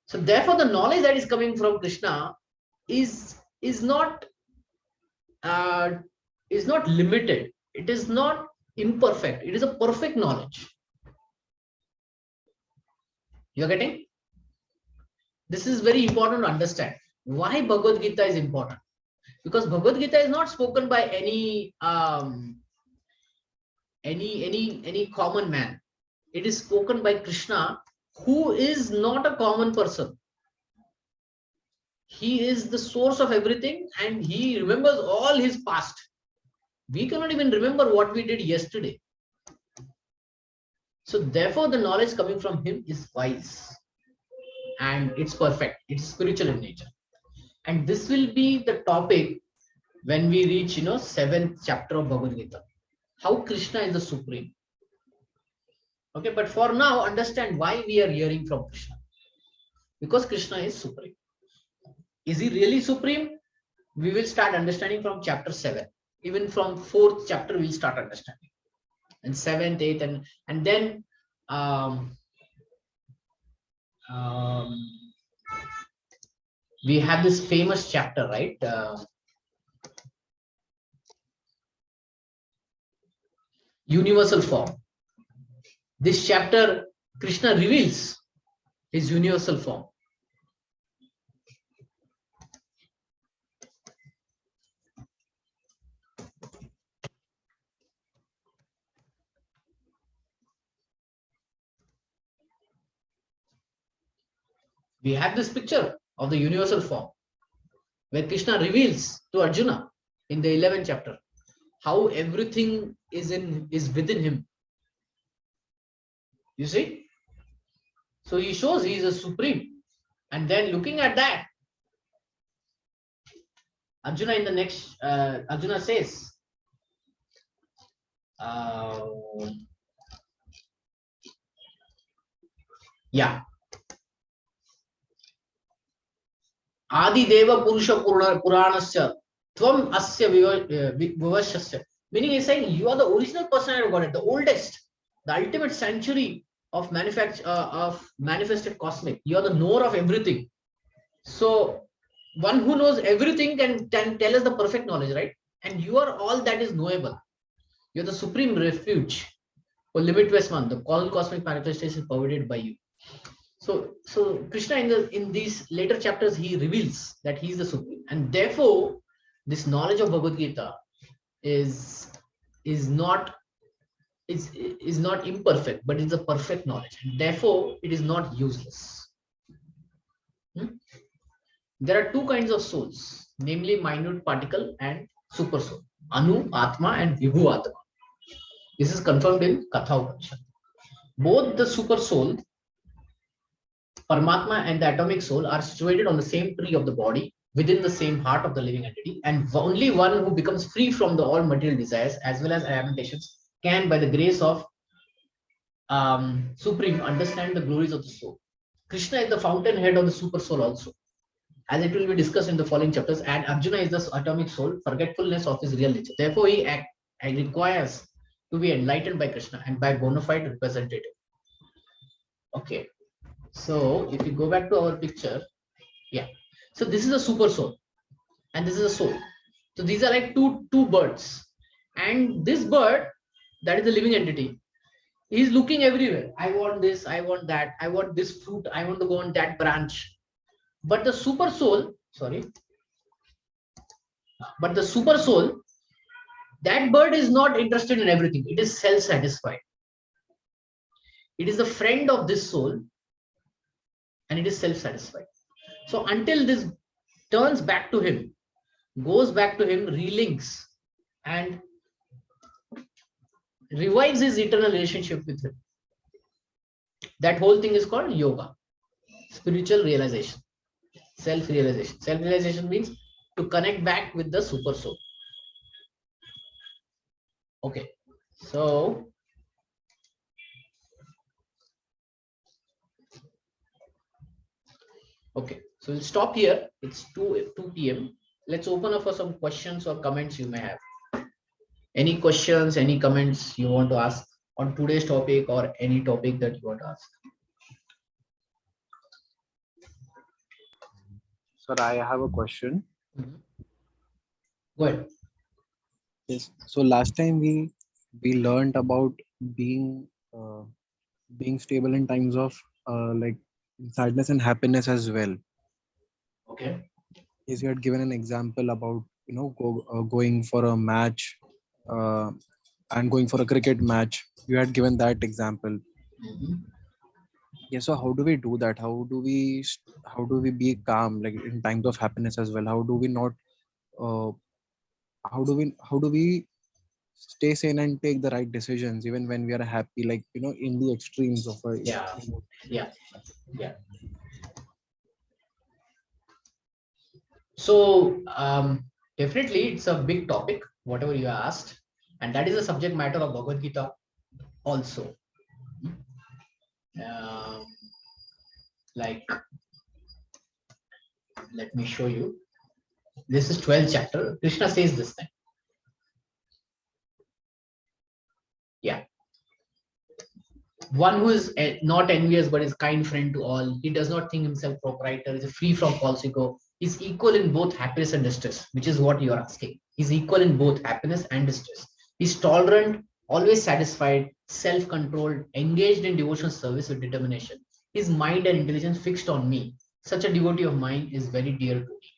So therefore, the knowledge that is coming from Krishna is not limited. It is not imperfect. It is a perfect knowledge. You are getting? This is very important to understand. Why Bhagavad Gita is important? Because Bhagavad Gita is not spoken by any common man. It is spoken by Krishna, who is not a common person. He is the source of everything and he remembers all his past. We cannot even remember what we did yesterday. So therefore, the knowledge coming from him is wise and it's perfect. It's spiritual in nature. And this will be the topic when we reach, 7th chapter of Bhagavad Gita. How Krishna is the supreme. Okay, but for now, understand why we are hearing from Krishna. Because Krishna is supreme. Is he really supreme? We will start understanding from chapter 7. Even from 4th chapter, we'll start understanding. And 7th, 8th, and then we have this famous chapter, right? Universal form. This chapter, Krishna reveals his universal form. We have this picture of the universal form where Krishna reveals to Arjuna in the 11th chapter how everything is within him. You see? So he shows he is a supreme. And then looking at that, Arjuna in the next, Arjuna says, yeah. Adi Deva Purusha Puranasya Tvam Asya Vivashasya. Meaning he's saying you are the original personality of Godhead, the oldest, the ultimate century of manifested cosmic. You are the knower of everything. So one who knows everything can tell us the perfect knowledge, right? And you are all that is knowable. You're the supreme refuge for limitless one. The all cosmic manifestation is provided by you. So Krishna in these later chapters, he reveals that he is the supreme. And therefore, this knowledge of Bhagavad Gita is not imperfect, but it's a perfect knowledge. And therefore, it is not useless. There are two kinds of souls, namely minute particle and super soul, Anu, Atma, and Vibhu Atma. This is confirmed in Katha Upanishad. Both the super soul, Paramatma, and the atomic soul are situated on the same tree of the body within the same heart of the living entity, and only one who becomes free from the all material desires as well as limitations can, by the grace of Supreme, understand the glories of the soul. Krishna is the fountainhead of the super soul also, as it will be discussed in the following chapters, and Arjuna is the atomic soul, forgetfulness of his real nature. Therefore, he requires to be enlightened by Krishna and by bona fide representative. Okay, so if you go back to our picture, yeah. So this is a super soul, and this is a soul. So these are like two birds, and this bird, that is the living entity, he's looking everywhere. I want this, I want that, I want this fruit, I want to go on that branch. But the super soul, but the super soul, that bird is not interested in everything. It is self-satisfied. It is the friend of this soul, and it is self-satisfied. So until this turns back to him, goes back to him, relinks, and revives his eternal relationship with him. That whole thing is called yoga, spiritual realization, self-realization. Self-realization means to connect back with the super soul. Okay, so we'll stop here. It's 2 p.m. Let's open up for some questions or comments you may have. Any questions, any comments you want to ask on today's topic or any topic that you want to ask? Sir, I have a question. Go ahead. Yes. So last time we learned about being stable in times of like sadness and happiness as well. Okay. Yes, you had given an example about going for a match and going for a cricket match. You had given that example. Yeah. So how do we do that? How do we be calm like in times of happiness as well? How do we not uh, how do we stay sane and take the right decisions even when we are happy, like in the extremes of a Yeah. So definitely it's a big topic, whatever you asked, and that is the subject matter of Bhagavad Gita also. Like, let me show you. This is 12th chapter. Krishna says this thing. Yeah. One who is not envious but is kind friend to all. He does not think himself proprietor. Is free from false ego. Is equal in both happiness and distress, which is what you are asking. He's equal in both happiness and distress. He's tolerant, always satisfied, self-controlled, engaged in devotional service with determination. His mind and intelligence fixed on me. Such a devotee of mine is very dear to me.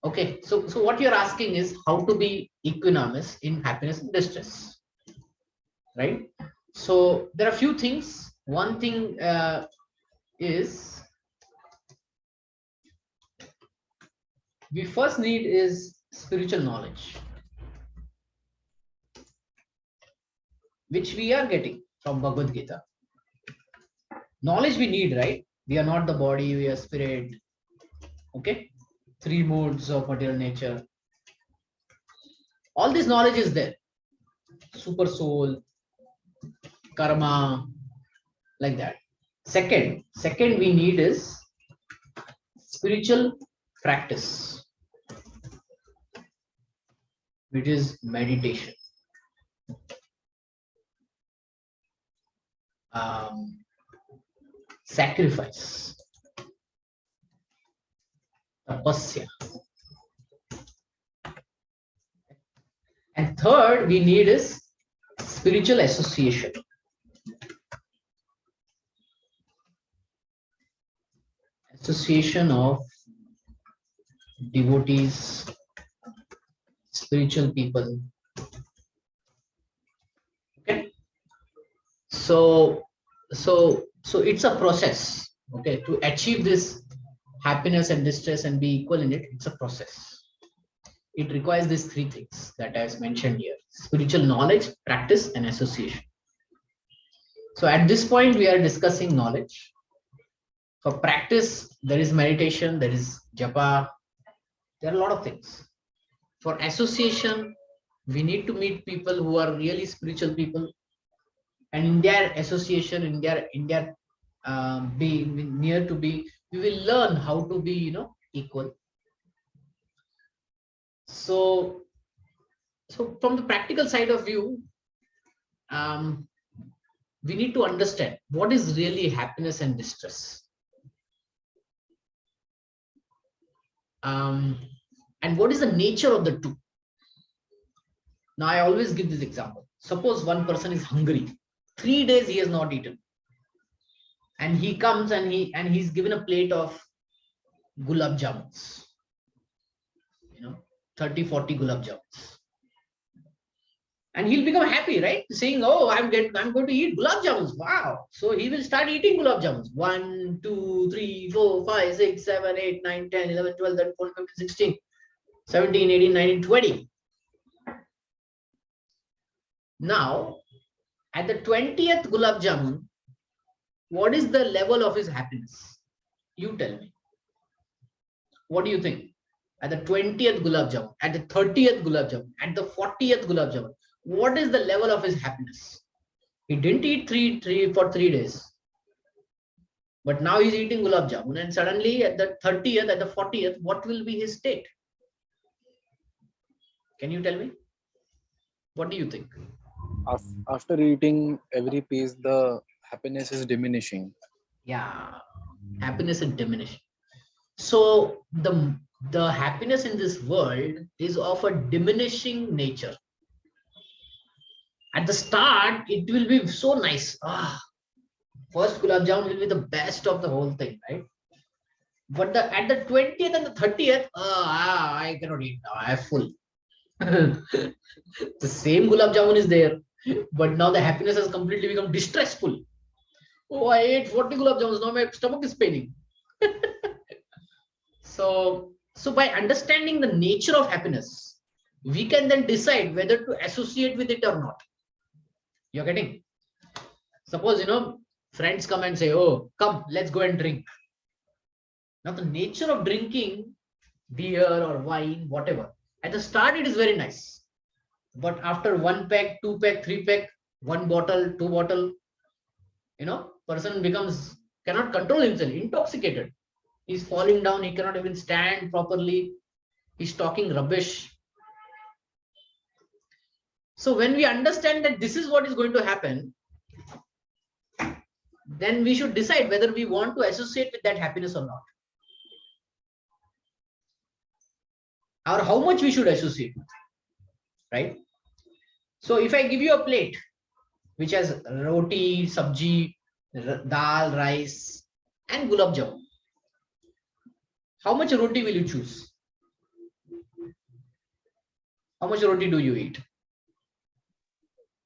Okay, so what you're asking is how to be equanimous in happiness and distress, right? So there are a few things. One thing is we first need is spiritual knowledge, which we are getting from Bhagavad Gita. Knowledge we need, right? We are not the body, we are spirit. Okay, 3 modes of material nature. All this knowledge is there. Super soul, karma, like that. Second we need is spiritual practice, which is meditation. Sacrifice, tapasya. And third we need is spiritual association. Association of devotees, spiritual people. Okay, so it's a process. Okay, to achieve this happiness and distress and be equal in it, it's a process. it requires these three things that I mentioned here: spiritual knowledge, practice, and association. So at this point, we are discussing knowledge. For practice, there is meditation, there is japa, there are a lot of things. For association, we need to meet people who are really spiritual people, and in their association, in their being near to be, we will learn how to be, equal. So, so from the practical side of view, um, we need to understand what is really happiness and distress, and what is the nature of the two. Now, I always give this example. Suppose one person is hungry, 3 days he has not eaten, and he comes and he's given a plate of gulab jamuns, you know, 30, 40 gulab jamuns. And he'll become happy, right? Saying, "Oh, I'm going to eat gulab jamuns. Wow!" So he will start eating gulab jamuns. 1, 2, 3, 4, 5, 6, 7, 8, 9, 10, 11, 12, 13, 14, 15, 16, 17, 18, 19, 20. Now, at the 20th gulab jamun, what is the level of his happiness? You tell me. What do you think? At the 20th gulab jamun, at the 30th gulab jamun, at the 40th gulab jamun, what is the level of his happiness? He didn't eat three for 3 days, but now he's eating gulab jamun, and suddenly at the 30th, at the 40th, what will be his state? Can you tell me? What do you think? After eating every piece, the happiness is diminishing. Yeah, happiness is diminishing. So the happiness in this world is of a diminishing nature. At the start, it will be so nice. First gulab jamun will be the best of the whole thing, right? But at the 20th and the 30th, I cannot eat now. I am full. The same gulab jamun is there, but now the happiness has completely become distressful. Oh, I ate 40 gulab jamuns. Now my stomach is paining. So by understanding the nature of happiness, we can then decide whether to associate with it or not. You're getting? Suppose, friends come and say, "Oh, come, let's go and drink." Now, the nature of drinking beer or wine, whatever, at the start it is very nice. But after one pack, two pack, three pack, one bottle, two bottle, person cannot control himself, intoxicated. He's falling down, he cannot even stand properly. He's talking rubbish. So when we understand that this is what is going to happen, then we should decide whether we want to associate with that happiness or not, or how much we should associate with, right? So if I give you a plate which has roti, sabji, dal, rice, and gulab jamun, how much roti will you choose? How much roti do you eat?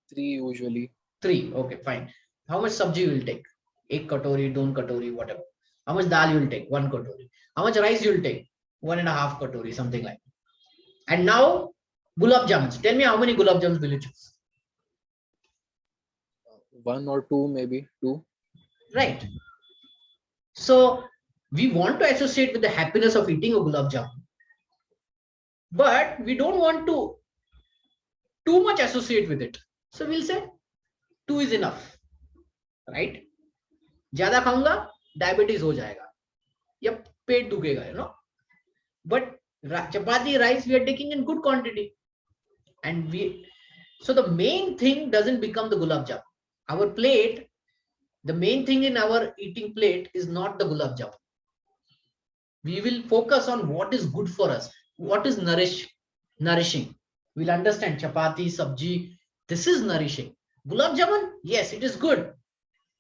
3 usually. 3. Okay, fine. How much sabji you will take? 1 katori, 2 katori, whatever. How much dal you will take? 1 katori. How much rice you will take? 1.5 katori, something like that. And now, gulab jamuns. Tell me how many gulab jamuns will you choose? 1 or 2, maybe 2. Right. So we want to associate with the happiness of eating a gulab jamun, but we don't want to too much associate with it. So we'll say 2 is enough, right? ज्यादा खाऊंगा diabetes हो जाएगा या पेट दुखेगा, but chapati, rice, we are taking in good quantity, and so the main thing doesn't become the gulab jamun. Our plate, the main thing in our eating plate is not the gulab jamun. We will focus on what is good for us, what is nourishing. We'll understand chapati, sabji, this is nourishing. Gulab jamun, yes, it is good,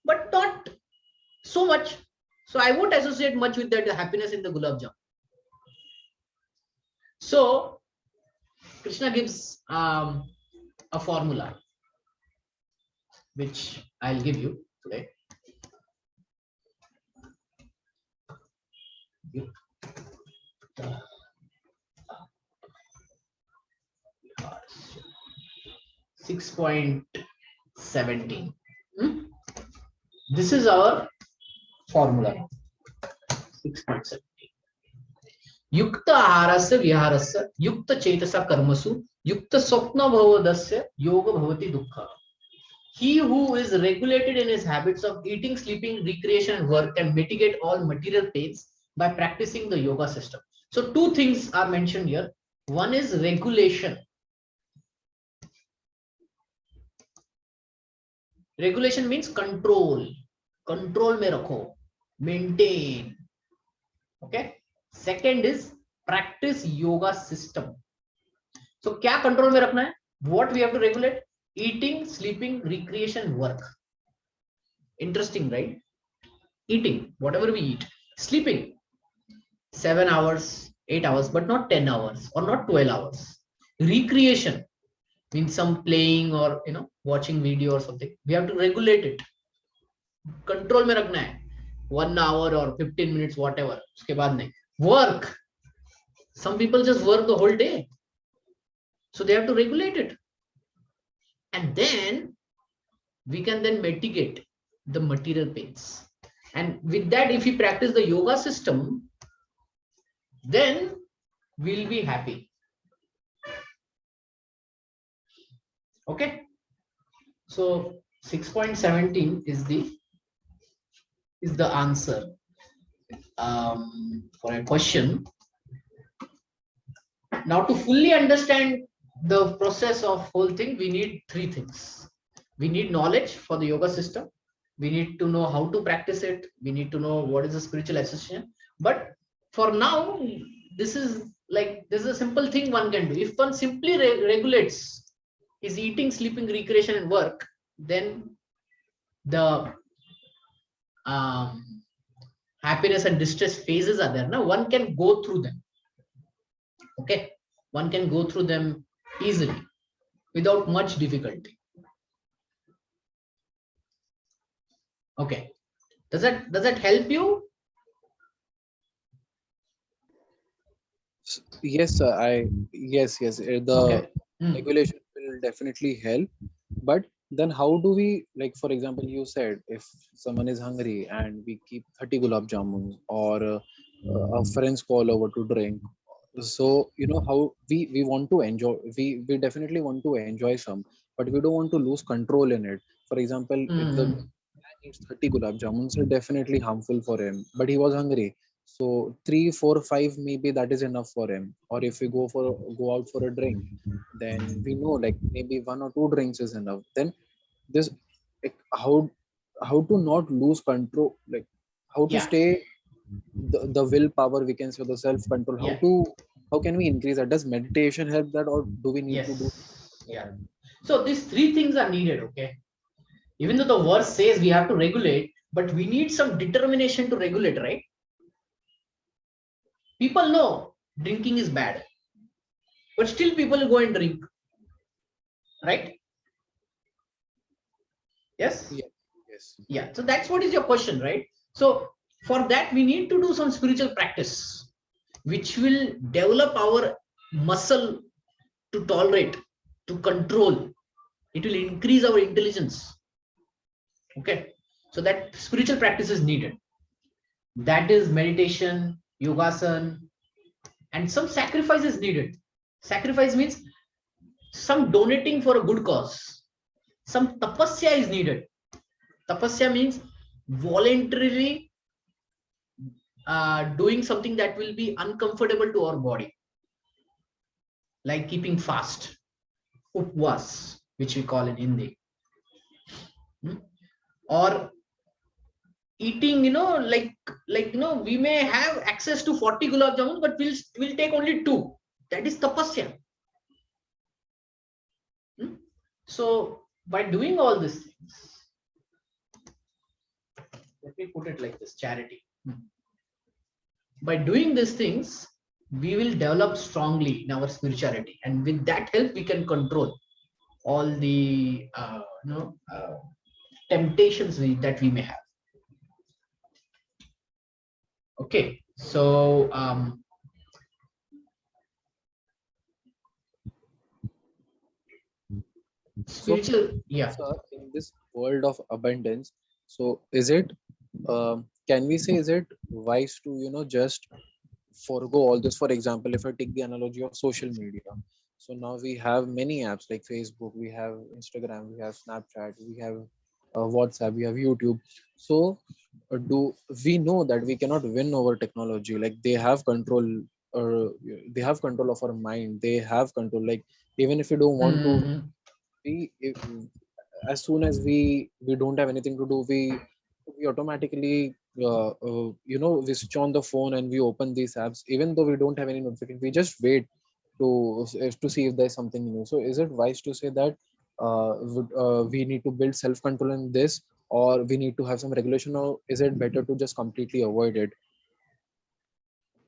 but not so much. So I won't associate much with that happiness in the gulab jamun. So Krishna gives a formula which I'll give you today. 6.17. This is our formula. 6.17. युक्त आहारस्य विहारस्य युक्त चेतसा कर्मसु युक्त स्वप्न भवदस्य योग भवति दुःख. He who is regulated in his habits of eating, sleeping, recreation, and work can mitigate all material pains by practicing the yoga system. So two things are mentioned here. One is regulation. Regulation means control. Control में रखो, maintain. Okay. Second is practice yoga system. So क्या control में रखना है? What we have to regulate? Eating, sleeping, recreation, work. Interesting, right? Eating, whatever we eat. Sleeping, 7 hours, 8 hours, but not 10 hours or not 12 hours. Recreation means some playing or watching video or something. We have to regulate it. Control में रखना है. 1 hour or 15 minutes, whatever. उसके बाद नहीं. Work. Some people just work the whole day. So they have to regulate it. And then we can then mitigate the material pains. And with that, if we practice the yoga system, then we'll be happy. Okay. So 6.17 is the answer for a question. Now, to fully understand the process of whole thing, we need three things. We need knowledge for the yoga system. We need to know how to practice it. We need to know what is the spiritual association. But for now, this is a simple thing one can do. If one simply regulates his eating, sleeping, recreation, and work, then the happiness and distress phases are there. Now one can go through them. Okay, one can go through them easily without much difficulty. Okay, does that help you? Yes, sir. Yes. The regulation will definitely help. But then how do we, like, for example, you said if someone is hungry and we keep 30 gulab jamuns or a friend's call over to drink. So, how we want to enjoy, we definitely want to enjoy some, but we don't want to lose control in it. For example, if the man eats 30 gulab jamuns, are definitely harmful for him, but he was hungry. So 3, 4, 5, maybe that is enough for him. Or if we go out for a drink, then we know like maybe 1 or 2 drinks is enough. Then this, like, how to not lose control, like how to stay the willpower, we can say, the self control. How can we increase that? Does meditation help that, or do we need to do? Yeah. So these three things are needed. Okay. Even though the verse says we have to regulate, but we need some determination to regulate, right? People know drinking is bad, but still people go and drink, right? Yes. Yeah. So that's what is your question, right? So for that we need to do some spiritual practice, which will develop our muscle to tolerate, to control. It will increase our intelligence. Okay. So that spiritual practice is needed. That is meditation, yogasana, and some sacrifice is needed. Sacrifice means some donating for a good cause. Some tapasya is needed. Tapasya means voluntarily doing something that will be uncomfortable to our body, like keeping fast, upvas, which we call in Hindi, or eating, we may have access to 40 gulab jamun, but we'll take only 2. That is tapasya. So by doing all these things, let me put it like this: charity. By doing these things, we will develop strongly in our spirituality, and with that help, we can control all the temptations that we may have. Okay, so So, Spiritual, yeah. sir, in this world of abundance, so is it, can we say, is it wise to, just forego all this? For example, if I take the analogy of social media, so now we have many apps like Facebook, we have Instagram, we have Snapchat, we have WhatsApp, we have YouTube. So, do we know that we cannot win over technology? Like they have control, or they have control of our mind. They have control. Like even if we don't want to, Mhm. we as soon as we don't have anything to do, we automatically we switch on the phone and we open these apps even though we don't have any notification. We just wait to see if there's something new. So is it wise to say that we need to build self control in this, or we need to have some regulation, or is it better to just completely avoid it?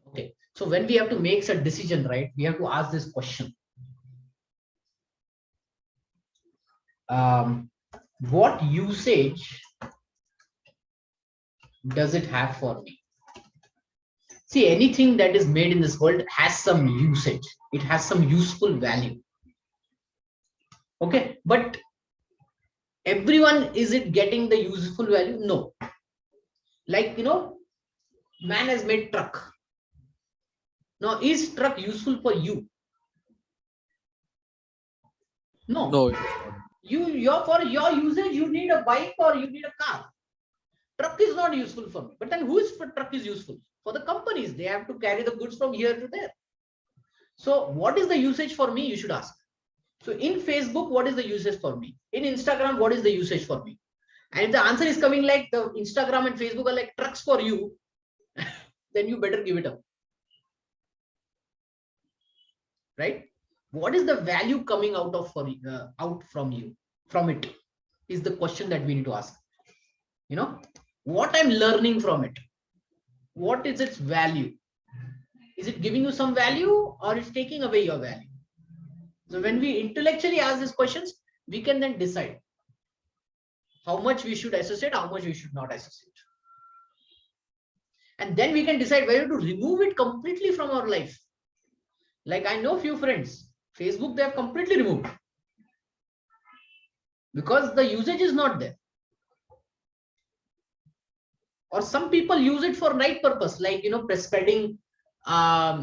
Okay. So when we have to make a decision, right, we have to ask this question. Um, what usage does it have for me? See, anything that is made in this world has some usage. It has some useful value. Okay. But everyone, is it getting the useful value? No. Like, man has made truck. Now, is truck useful for you? No. No, it is not. For your usage, you need a bike or you need a car. Truck is not useful for me. But then whose truck is useful? For the companies. They have to carry the goods from here to there. So what is the usage for me? You should ask. So in Facebook, what is the usage for me? In Instagram, what is the usage for me? And if the answer is coming like the Instagram and Facebook are like trucks for you, then you better give it up. Right? What is the value coming out of out from you, from it, is the question that we need to ask. What I'm learning from it, what is its value? Is it giving you some value or it's taking away your value? So when we intellectually ask these questions, we can then decide how much we should associate, how much we should not associate. And then we can decide whether to remove it completely from our life. Like I know few friends, Facebook, they have completely removed because the usage is not there. Or some people use it for right purpose, like, spreading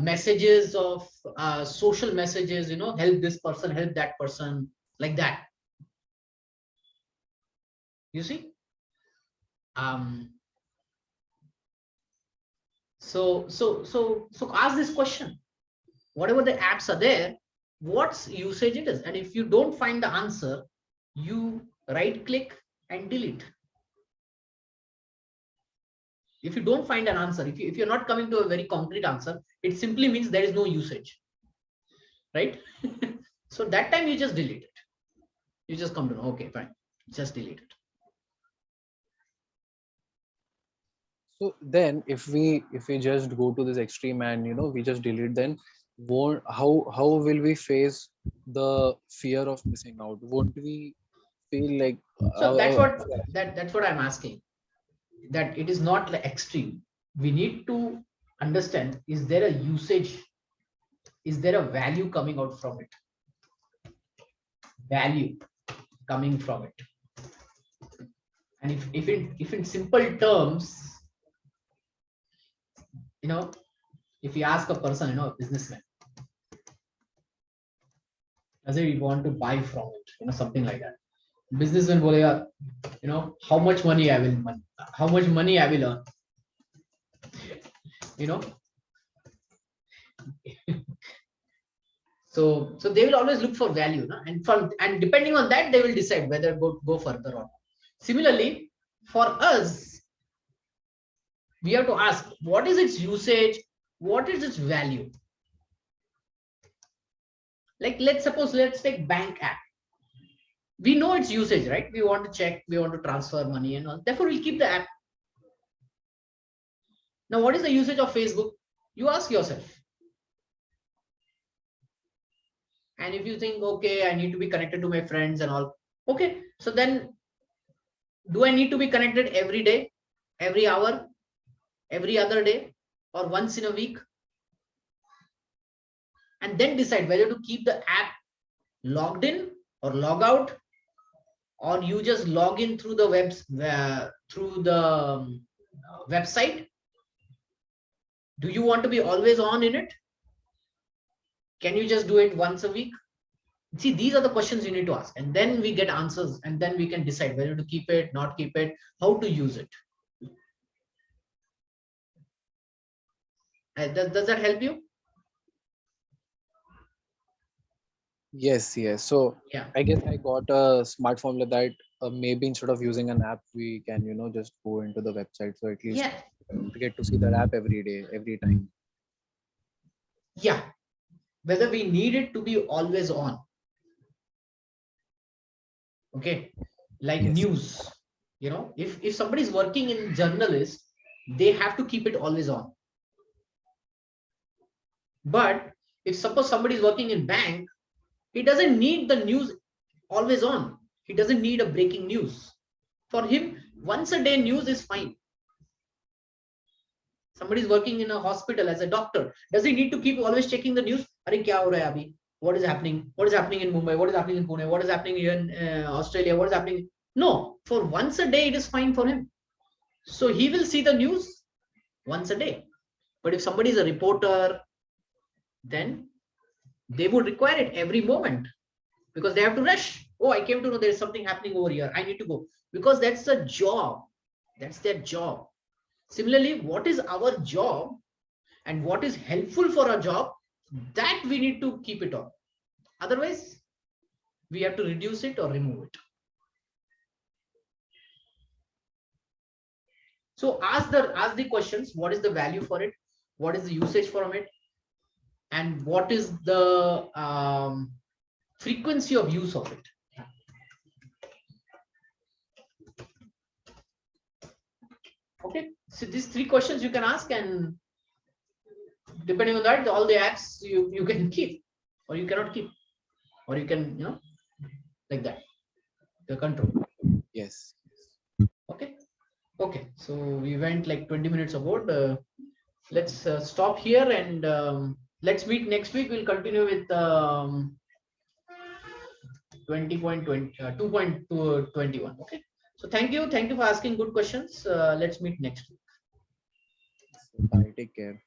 messages of social messages, help this person, help that person, like that. You see? Um, so ask this question. Whatever the apps are there, what's usage it is. And if you don't find the answer, you right click and delete. If you don't find an answer, if you're not coming to a very concrete answer, it simply means there is no usage, right? So that time you just delete it. You just come to know, okay, fine, just delete it. So then if we just go to this extreme and we just delete, then won't how will we face the fear of missing out? Won't we feel like So that's what I'm asking, that it is not like extreme. We need to understand, is there a usage, is there a value coming out from it, value coming from it. And if in simple terms, you know if you ask a person, a businessman, does he want to buy from it, something like that. Businessman bolega, how much money I will how much money I will earn, you know so they will always look for value, no? And depending on that, they will decide whether go further or not. Similarly, for us, we have to ask, what is its usage, what is its value. Like let's take bank app. We know its usage, right? We want to check, we want to transfer money and all, therefore we'll keep the app. Now what is the usage of Facebook? You ask yourself. And if you think, okay, I need to be connected to my friends and all, okay, so then do I need to be connected every day, every hour, every other day, or once in a week? And then decide whether to keep the app logged in or log out or you just log in through the website? Do you want to be always on in it? Can you just do it once a week? See, these are the questions you need to ask, and then we get answers, and then we can decide whether to keep it, not keep it, how to use it. Does that help you? Yes, yes. So Yeah. I guess I got a smart formula that maybe instead of using an app, we can, just go into the website. So at least Yeah. we get to see the app every day, every time. Yeah. Whether we need it to be always on. Okay. Like Yes. news, if somebody is working in journalist, they have to keep it always on. But if suppose somebody is working in bank, he doesn't need the news always on. He doesn't need a breaking news. For him, once a day news is fine. Somebody is working in a hospital as a doctor. Does he need to keep always checking the news? Are kya ho raha hai abhi? What is happening? What is happening in Mumbai? What is happening in Pune? What is happening here in Australia? What is happening? No, for once a day, it is fine for him. So he will see the news once a day. But if somebody is a reporter, then they would require it every moment because they have to rush. Oh, I came to know there is something happening over here. I need to go because that's the job. That's their job. Similarly, what is our job and what is helpful for our job, that we need to keep it on. Otherwise, we have to reduce it or remove it. So ask the questions. What is the value for it? What is the usage from it? And what is the frequency of use of it? Okay. So these 3 questions you can ask, and depending on that, all the apps you can keep or you cannot keep, or you can, like that, the control. Yes. Okay. Okay. So we went like 20 minutes about. Let's stop here, and let's meet next week. We'll continue with 20.20 2.21. Okay. So thank you for asking good questions. Let's meet next week. Bye. Take care.